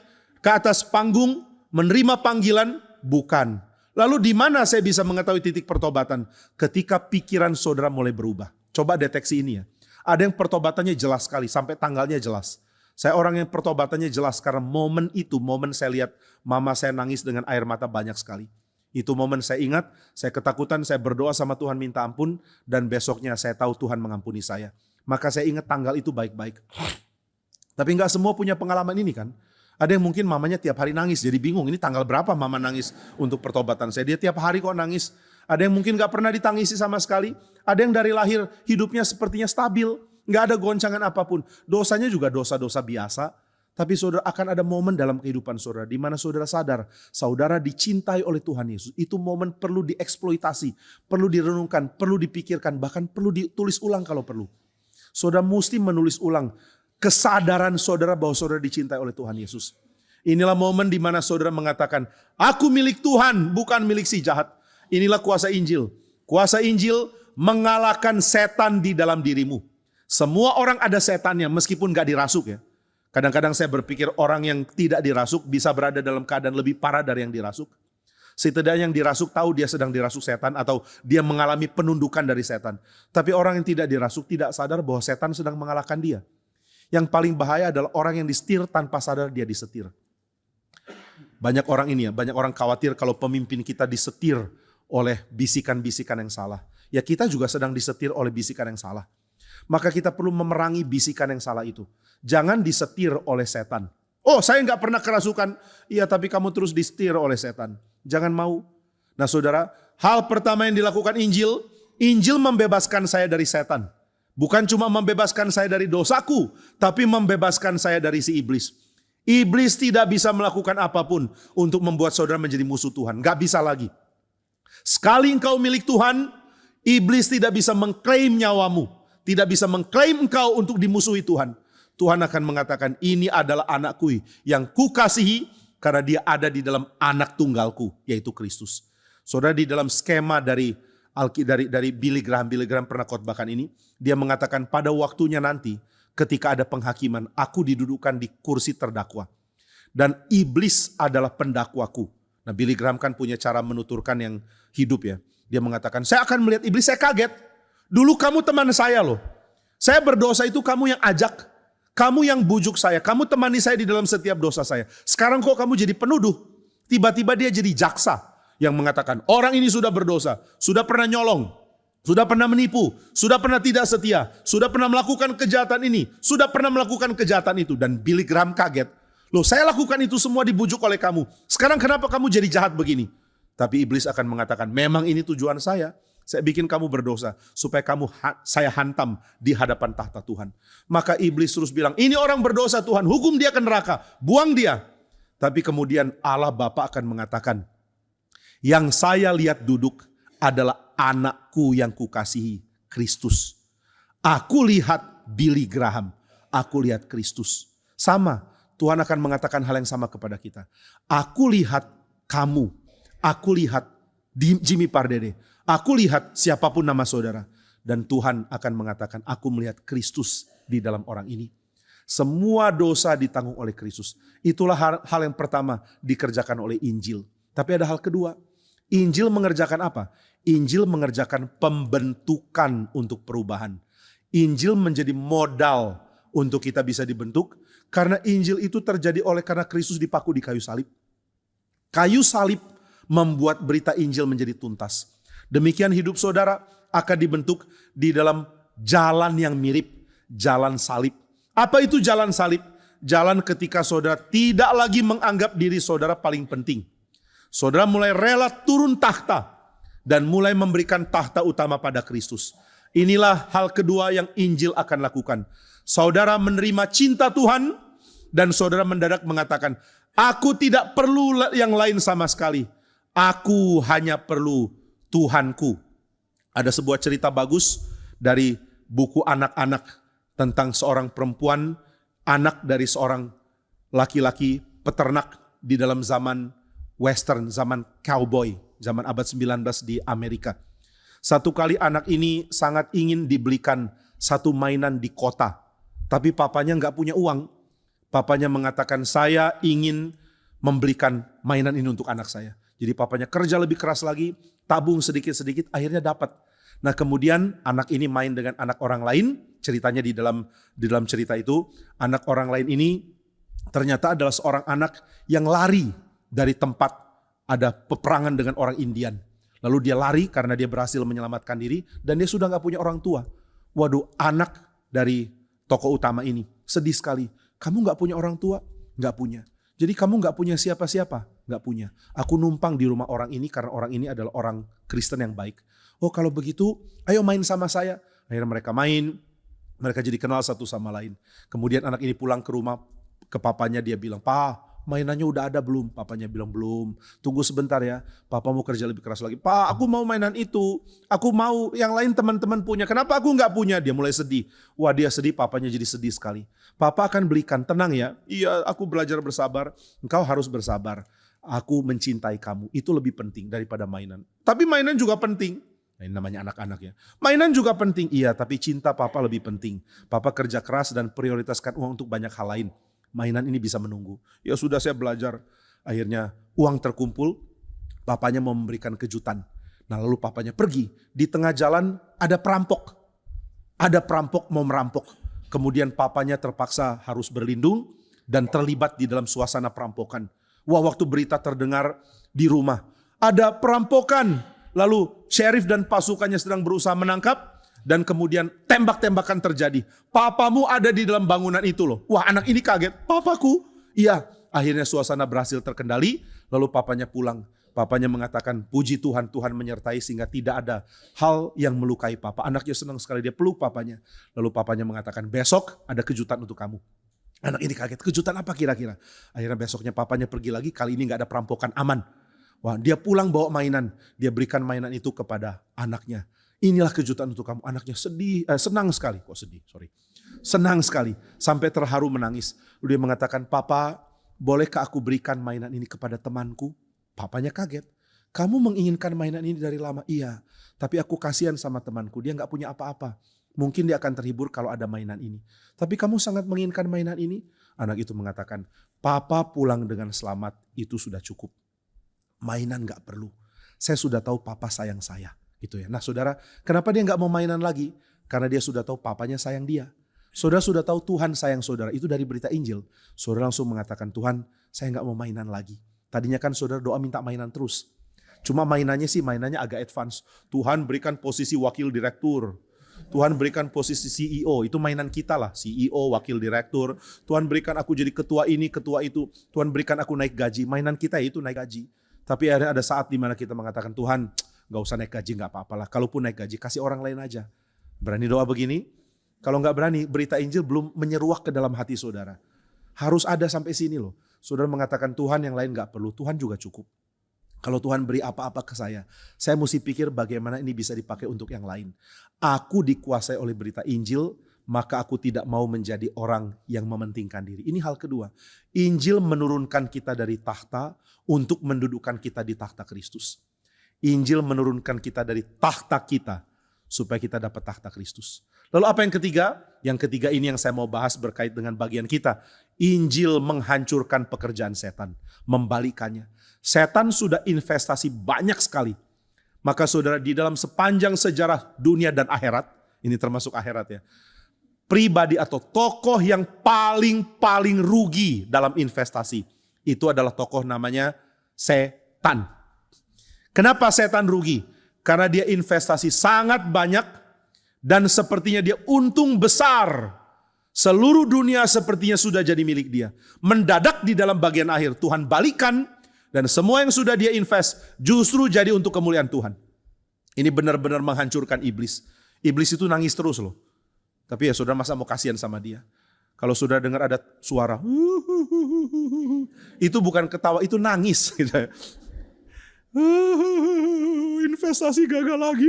ke atas panggung, menerima panggilan? Bukan. Lalu di mana saya bisa mengetahui titik pertobatan? Ketika pikiran saudara mulai berubah. Coba deteksi ini ya. Ada yang pertobatannya jelas sekali, sampai tanggalnya jelas. Saya orang yang pertobatannya jelas karena momen itu, momen saya lihat mama saya nangis dengan air mata banyak sekali. Itu momen saya ingat, saya ketakutan, saya berdoa sama Tuhan minta ampun, dan besoknya saya tahu Tuhan mengampuni saya. Maka saya ingat tanggal itu baik-baik. Tapi nggak semua punya pengalaman ini kan. Ada yang mungkin mamanya tiap hari nangis, jadi bingung ini tanggal berapa mama nangis untuk pertobatan saya. Dia tiap hari kok nangis. Ada yang mungkin gak pernah ditangisi sama sekali. Ada yang dari lahir hidupnya sepertinya stabil. Gak ada goncangan apapun. Dosanya juga dosa-dosa biasa. Tapi saudara akan ada momen dalam kehidupan saudara di mana saudara sadar saudara dicintai oleh Tuhan Yesus. Itu momen perlu dieksploitasi, perlu direnungkan, perlu dipikirkan, bahkan perlu ditulis ulang kalau perlu. Saudara mesti menulis ulang kesadaran saudara bahwa saudara dicintai oleh Tuhan Yesus. Inilah momen di mana saudara mengatakan, aku milik Tuhan, bukan milik si jahat. Inilah kuasa Injil. Kuasa Injil mengalahkan setan di dalam dirimu. Semua orang ada setannya meskipun gak dirasuk ya. Kadang-kadang saya berpikir orang yang tidak dirasuk bisa berada dalam keadaan lebih parah dari yang dirasuk. Setidaknya yang dirasuk tahu dia sedang dirasuk setan atau dia mengalami penundukan dari setan. Tapi orang yang tidak dirasuk tidak sadar bahwa setan sedang mengalahkan dia. Yang paling bahaya adalah orang yang disetir tanpa sadar dia disetir. Banyak orang ini ya, banyak orang khawatir kalau pemimpin kita disetir oleh bisikan-bisikan yang salah. Ya kita juga sedang disetir oleh bisikan yang salah. Maka kita perlu memerangi bisikan yang salah itu. Jangan disetir oleh setan. Oh saya nggak pernah kerasukan. Iya tapi kamu terus disetir oleh setan. Jangan mau. Nah saudara, hal pertama yang dilakukan Injil, Injil membebaskan saya dari setan. Bukan cuma membebaskan saya dari dosaku, tapi membebaskan saya dari si iblis. Iblis tidak bisa melakukan apapun untuk membuat saudara menjadi musuh Tuhan. Gak bisa lagi. Sekali engkau milik Tuhan, iblis tidak bisa mengklaim nyawamu. Tidak bisa mengklaim engkau untuk dimusuhi Tuhan. Tuhan akan mengatakan, ini adalah anakku yang kukasihi karena dia ada di dalam anak tunggalku, yaitu Kristus. Saudara, di dalam skema dari Billy Graham pernah khotbahkan ini. Dia mengatakan pada waktunya nanti, ketika ada penghakiman, aku didudukkan di kursi terdakwa. Dan iblis adalah pendakwaku. Nah Billy Graham kan punya cara menuturkan yang hidup ya. Dia mengatakan, saya akan melihat iblis, saya kaget. Dulu kamu teman saya loh. Saya berdosa itu kamu yang ajak. Kamu yang bujuk saya. Kamu temani saya di dalam setiap dosa saya. Sekarang kok kamu jadi penuduh. Tiba-tiba dia jadi jaksa. Yang mengatakan, orang ini sudah berdosa. Sudah pernah nyolong. Sudah pernah menipu, sudah pernah tidak setia, sudah pernah melakukan kejahatan ini, sudah pernah melakukan kejahatan itu. Dan Billy Graham kaget. Loh saya lakukan itu semua dibujuk oleh kamu. Sekarang kenapa kamu jadi jahat begini? Tapi iblis akan mengatakan, memang ini tujuan saya. Saya bikin kamu berdosa supaya saya hantam di hadapan tahta Tuhan. Maka iblis terus bilang, ini orang berdosa Tuhan, hukum dia ke neraka, buang dia. Tapi kemudian Allah Bapa akan mengatakan, yang saya lihat duduk adalah anakku yang kukasihi, Kristus. Aku lihat Billy Graham, aku lihat Kristus. Sama, Tuhan akan mengatakan hal yang sama kepada kita. Aku lihat kamu, aku lihat Jimmy Pardede, aku lihat siapapun nama saudara. Dan Tuhan akan mengatakan, aku melihat Kristus di dalam orang ini. Semua dosa ditanggung oleh Kristus. Itulah hal yang pertama dikerjakan oleh Injil. Tapi ada hal kedua. Injil mengerjakan apa? Injil mengerjakan pembentukan untuk perubahan. Injil menjadi modal untuk kita bisa dibentuk. Karena Injil itu terjadi karena Kristus dipaku di kayu salib. Kayu salib membuat berita Injil menjadi tuntas. Demikian hidup saudara akan dibentuk di dalam jalan yang mirip, jalan salib. Apa itu jalan salib? Jalan ketika saudara tidak lagi menganggap diri saudara paling penting. Saudara mulai rela turun tahta dan mulai memberikan tahta utama pada Kristus. Inilah hal kedua yang Injil akan lakukan. Saudara menerima cinta Tuhan dan saudara mendadak mengatakan, aku tidak perlu yang lain sama sekali. Aku hanya perlu Tuhanku. Ada sebuah cerita bagus dari buku anak-anak tentang seorang perempuan, anak dari seorang laki-laki peternak di dalam zaman Western, zaman cowboy, zaman abad 19 di Amerika. Satu kali anak ini sangat ingin dibelikan satu mainan di kota. Tapi papanya nggak punya uang. Papanya mengatakan, saya ingin membelikan mainan ini untuk anak saya. Jadi papanya kerja lebih keras lagi, tabung sedikit-sedikit, akhirnya dapat. Nah kemudian anak ini main dengan anak orang lain. Ceritanya di dalam cerita itu, anak orang lain ini ternyata adalah seorang anak yang lari dari tempat ada peperangan dengan orang Indian. Lalu dia lari karena dia berhasil menyelamatkan diri dan dia sudah gak punya orang tua. Waduh, anak dari tokoh utama ini sedih sekali. Kamu gak punya orang tua? Gak punya. Jadi kamu gak punya siapa-siapa? Gak punya. Aku numpang di rumah orang ini karena orang ini adalah orang Kristen yang baik. Oh kalau begitu, ayo main sama saya. Akhirnya mereka main, mereka jadi kenal satu sama lain. Kemudian anak ini pulang ke rumah, ke papanya dia bilang, "Pa, mainannya udah ada belum? Papanya bilang belum. Tunggu sebentar ya, papa mau kerja lebih keras lagi. Pak, aku mau mainan itu. Aku mau yang lain teman-teman punya. Kenapa aku nggak punya? Dia mulai sedih. Wah, dia sedih, papanya jadi sedih sekali. Papa akan belikan, tenang ya. Iya, aku belajar bersabar. Engkau harus bersabar. Aku mencintai kamu. Itu lebih penting daripada mainan. Tapi mainan juga penting. Nah, ini namanya anak-anak ya. Mainan juga penting. Iya, tapi cinta papa lebih penting. Papa kerja keras dan prioritaskan uang untuk banyak hal lain. Mainan ini bisa menunggu. Ya sudah, saya belajar. Akhirnya uang terkumpul. Papanya mau memberikan kejutan. Nah, lalu papanya pergi. Di tengah jalan ada perampok. Ada perampok mau merampok. Kemudian papanya terpaksa harus berlindung dan terlibat di dalam suasana perampokan. Wah, waktu berita terdengar di rumah. Ada perampokan. Lalu sheriff dan pasukannya sedang berusaha menangkap. Dan kemudian tembak-tembakan terjadi. Papamu ada di dalam bangunan itu loh. Wah, anak ini kaget. Papaku? Iya. Akhirnya suasana berhasil terkendali. Lalu papanya pulang. Papanya mengatakan, puji Tuhan, Tuhan menyertai sehingga tidak ada hal yang melukai papa. Anaknya senang sekali, dia peluk papanya. Lalu papanya mengatakan, besok ada kejutan untuk kamu. Anak ini kaget, kejutan apa kira-kira? Akhirnya besoknya papanya pergi lagi, kali ini gak ada perampokan, aman. Wah, dia pulang bawa mainan. Dia berikan mainan itu kepada anaknya. Inilah kejutan untuk kamu. Anaknya senang sekali. Senang sekali. Sampai terharu menangis. Lalu dia mengatakan, Papa, bolehkah aku berikan mainan ini kepada temanku? Papanya kaget. Kamu menginginkan mainan ini dari lama? Iya. Tapi aku kasihan sama temanku. Dia gak punya apa-apa. Mungkin dia akan terhibur kalau ada mainan ini. Tapi kamu sangat menginginkan mainan ini? Anak itu mengatakan, Papa pulang dengan selamat. Itu sudah cukup. Mainan gak perlu. Saya sudah tahu papa sayang saya. Gitu ya. Nah saudara, kenapa dia gak mau mainan lagi? Karena dia sudah tahu papanya sayang dia. Saudara sudah tahu Tuhan sayang saudara. Itu dari berita Injil. Saudara langsung mengatakan, Tuhan saya gak mau mainan lagi. Tadinya kan saudara doa minta mainan terus. Cuma mainannya agak advance. Tuhan berikan posisi wakil direktur. Tuhan berikan posisi CEO. Itu mainan kita lah. CEO, wakil direktur. Tuhan berikan aku jadi ketua ini, ketua itu. Tuhan berikan aku naik gaji. Mainan kita itu naik gaji. Tapi ada saat dimana kita mengatakan, Tuhan gak usah naik gaji, gak apa-apalah. Kalaupun naik gaji, kasih orang lain aja. Berani doa begini? Kalau gak berani, berita Injil belum menyeruak ke dalam hati saudara. Harus ada sampai sini loh. Saudara mengatakan Tuhan yang lain gak perlu, Tuhan juga cukup. Kalau Tuhan beri apa-apa ke saya mesti pikir bagaimana ini bisa dipakai untuk yang lain. Aku dikuasai oleh berita Injil, maka aku tidak mau menjadi orang yang mementingkan diri. Ini hal kedua. Injil menurunkan kita dari tahta untuk mendudukkan kita di tahta Kristus. Injil menurunkan kita dari tahta kita supaya kita dapat tahta Kristus. Lalu apa yang ketiga? Yang ketiga ini yang saya mau bahas berkait dengan bagian kita. Injil menghancurkan pekerjaan setan, membalikannya. Setan sudah investasi banyak sekali. Maka saudara, di dalam sepanjang sejarah dunia dan akhirat, ini termasuk akhirat ya, pribadi atau tokoh yang paling rugi dalam investasi, itu adalah tokoh namanya setan. Kenapa setan rugi? Karena dia investasi sangat banyak dan sepertinya dia untung besar. Seluruh dunia sepertinya sudah jadi milik dia. Mendadak di dalam bagian akhir Tuhan balikan dan semua yang sudah dia invest justru jadi untuk kemuliaan Tuhan. Ini benar-benar menghancurkan iblis. Iblis itu nangis terus loh. Tapi ya saudara masa mau kasihan sama dia. Kalau saudara dengar ada suara, itu bukan ketawa, itu nangis. Investasi gagal lagi.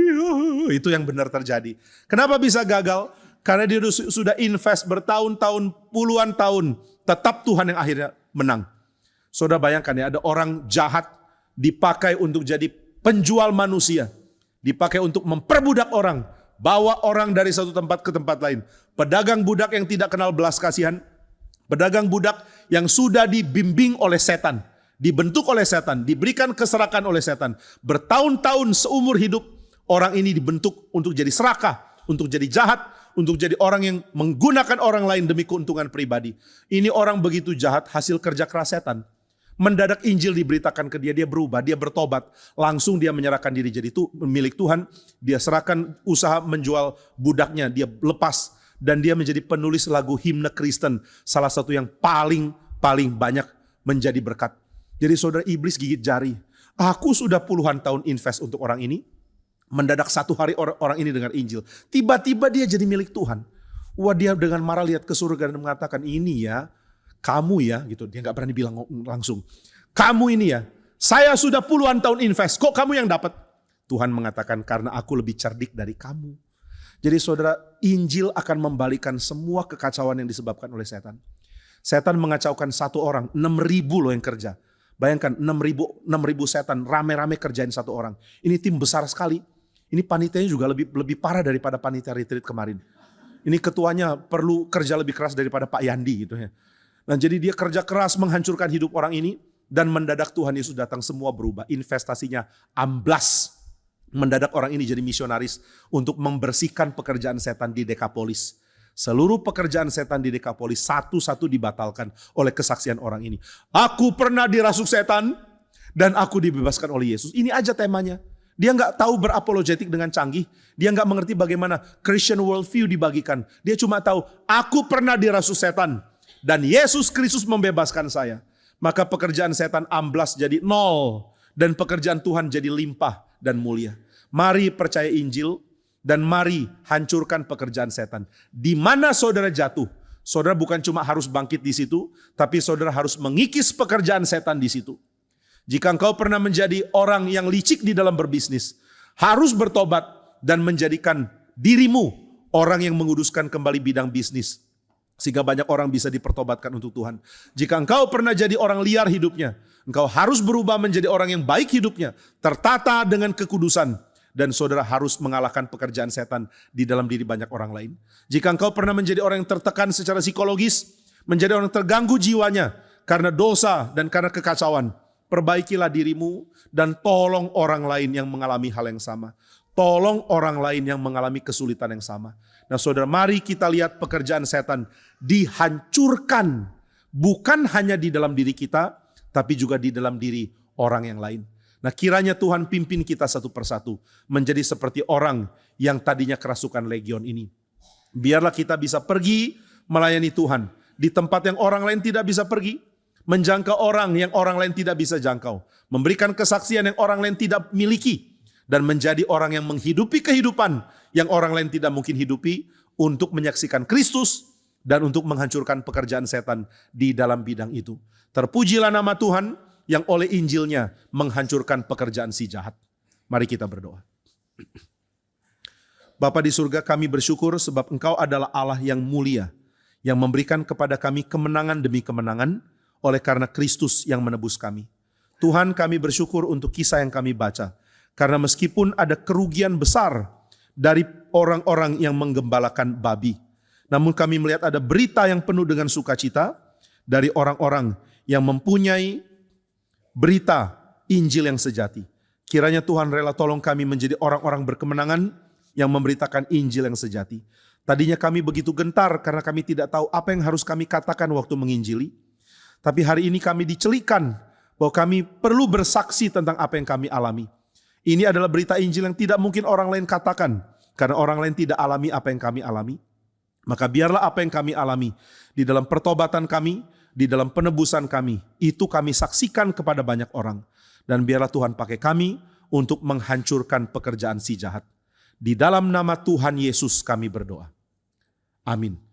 Itu yang benar terjadi. Kenapa bisa gagal? Karena dia sudah invest bertahun-tahun, puluhan tahun. Tetap Tuhan yang akhirnya menang. Saudara bayangkan ya, ada orang jahat dipakai untuk jadi penjual manusia. Dipakai untuk memperbudak orang. Bawa orang dari satu tempat ke tempat lain. Pedagang budak yang tidak kenal belas kasihan. Pedagang budak yang sudah dibimbing oleh setan. Dibentuk oleh setan. Diberikan keserakan oleh setan. Bertahun-tahun seumur hidup. Orang ini dibentuk untuk jadi serakah. Untuk jadi jahat. Untuk jadi orang yang menggunakan orang lain demi keuntungan pribadi. Ini orang begitu jahat hasil kerja keras setan. Mendadak Injil diberitakan ke dia, dia berubah, dia bertobat. Langsung dia menyerahkan diri jadi milik Tuhan. Dia serahkan usaha menjual budaknya, dia lepas. Dan dia menjadi penulis lagu himne Kristen. Salah satu yang paling banyak menjadi berkat. Jadi saudara, iblis gigit jari. Aku sudah puluhan tahun invest untuk orang ini. Mendadak satu hari orang ini dengar Injil. Tiba-tiba dia jadi milik Tuhan. Wah, dia dengan marah lihat ke surga dan mengatakan, ini ya. kamu ya gitu. Dia gak berani bilang langsung. Kamu ini ya, saya sudah puluhan tahun invest, kok kamu yang dapat? Tuhan mengatakan karena aku lebih cerdik dari kamu. Jadi saudara, Injil akan membalikan semua kekacauan yang disebabkan oleh setan. Setan mengacaukan satu orang, 6.000 loh yang kerja. Bayangkan 6.000 setan rame-rame kerjain satu orang. Ini tim besar sekali. Ini panitianya juga lebih parah daripada panitia retreat kemarin. Ini ketuanya perlu kerja lebih keras daripada Pak Yandi gitu ya. Nah jadi dia kerja keras menghancurkan hidup orang ini. Dan mendadak Tuhan Yesus datang, semua berubah. Investasinya amblas. Mendadak orang ini jadi misionaris untuk membersihkan pekerjaan setan di Dekapolis. Seluruh pekerjaan setan di Dekapolis satu-satu dibatalkan oleh kesaksian orang ini. Aku pernah dirasuk setan dan aku dibebaskan oleh Yesus. Ini aja temanya. Dia nggak tahu berapologetik dengan canggih. Dia nggak mengerti bagaimana Christian worldview dibagikan. Dia cuma tahu, aku pernah dirasuk setan dan Yesus Kristus membebaskan saya. Maka pekerjaan setan amblas jadi nol. Dan pekerjaan Tuhan jadi limpah dan mulia. Mari percaya Injil dan mari hancurkan pekerjaan setan. Di mana saudara jatuh, saudara bukan cuma harus bangkit di situ, tapi saudara harus mengikis pekerjaan setan di situ. Jika engkau pernah menjadi orang yang licik di dalam berbisnis, harus bertobat dan menjadikan dirimu orang yang menguduskan kembali bidang bisnis. Sehingga banyak orang bisa dipertobatkan untuk Tuhan. Jika engkau pernah jadi orang liar hidupnya, engkau harus berubah menjadi orang yang baik hidupnya, tertata dengan kekudusan. Dan saudara harus mengalahkan pekerjaan setan di dalam diri banyak orang lain. Jika engkau pernah menjadi orang yang tertekan secara psikologis, menjadi orang yang terganggu jiwanya karena dosa dan karena kekacauan, perbaikilah dirimu dan tolong orang lain yang mengalami hal yang sama. Tolong orang lain yang mengalami kesulitan yang sama. Nah saudara, mari kita lihat pekerjaan setan dihancurkan. Bukan hanya di dalam diri kita, tapi juga di dalam diri orang yang lain. Nah kiranya Tuhan pimpin kita satu persatu menjadi seperti orang yang tadinya kerasukan legion ini. Biarlah kita bisa pergi melayani Tuhan di tempat yang orang lain tidak bisa pergi. Menjangkau orang yang orang lain tidak bisa jangkau. Memberikan kesaksian yang orang lain tidak miliki. Dan menjadi orang yang menghidupi kehidupan yang orang lain tidak mungkin hidupi. Untuk menyaksikan Kristus dan untuk menghancurkan pekerjaan setan di dalam bidang itu. Terpujilah nama Tuhan yang oleh Injilnya menghancurkan pekerjaan si jahat. Mari kita berdoa. Bapa di surga, kami bersyukur sebab Engkau adalah Allah yang mulia. Yang memberikan kepada kami kemenangan demi kemenangan oleh karena Kristus yang menebus kami. Tuhan, kami bersyukur untuk kisah yang kami baca. Karena meskipun ada kerugian besar dari orang-orang yang menggembalakan babi. Namun kami melihat ada berita yang penuh dengan sukacita dari orang-orang yang mempunyai berita Injil yang sejati. Kiranya Tuhan rela tolong kami menjadi orang-orang berkemenangan yang memberitakan Injil yang sejati. Tadinya kami begitu gentar karena kami tidak tahu apa yang harus kami katakan waktu menginjili. Tapi hari ini kami dicelikan bahwa kami perlu bersaksi tentang apa yang kami alami. Ini adalah berita Injil yang tidak mungkin orang lain katakan. Karena orang lain tidak alami apa yang kami alami. Maka biarlah apa yang kami alami di dalam pertobatan kami, di dalam penebusan kami, itu kami saksikan kepada banyak orang. Dan biarlah Tuhan pakai kami untuk menghancurkan pekerjaan si jahat. Di dalam nama Tuhan Yesus kami berdoa. Amin.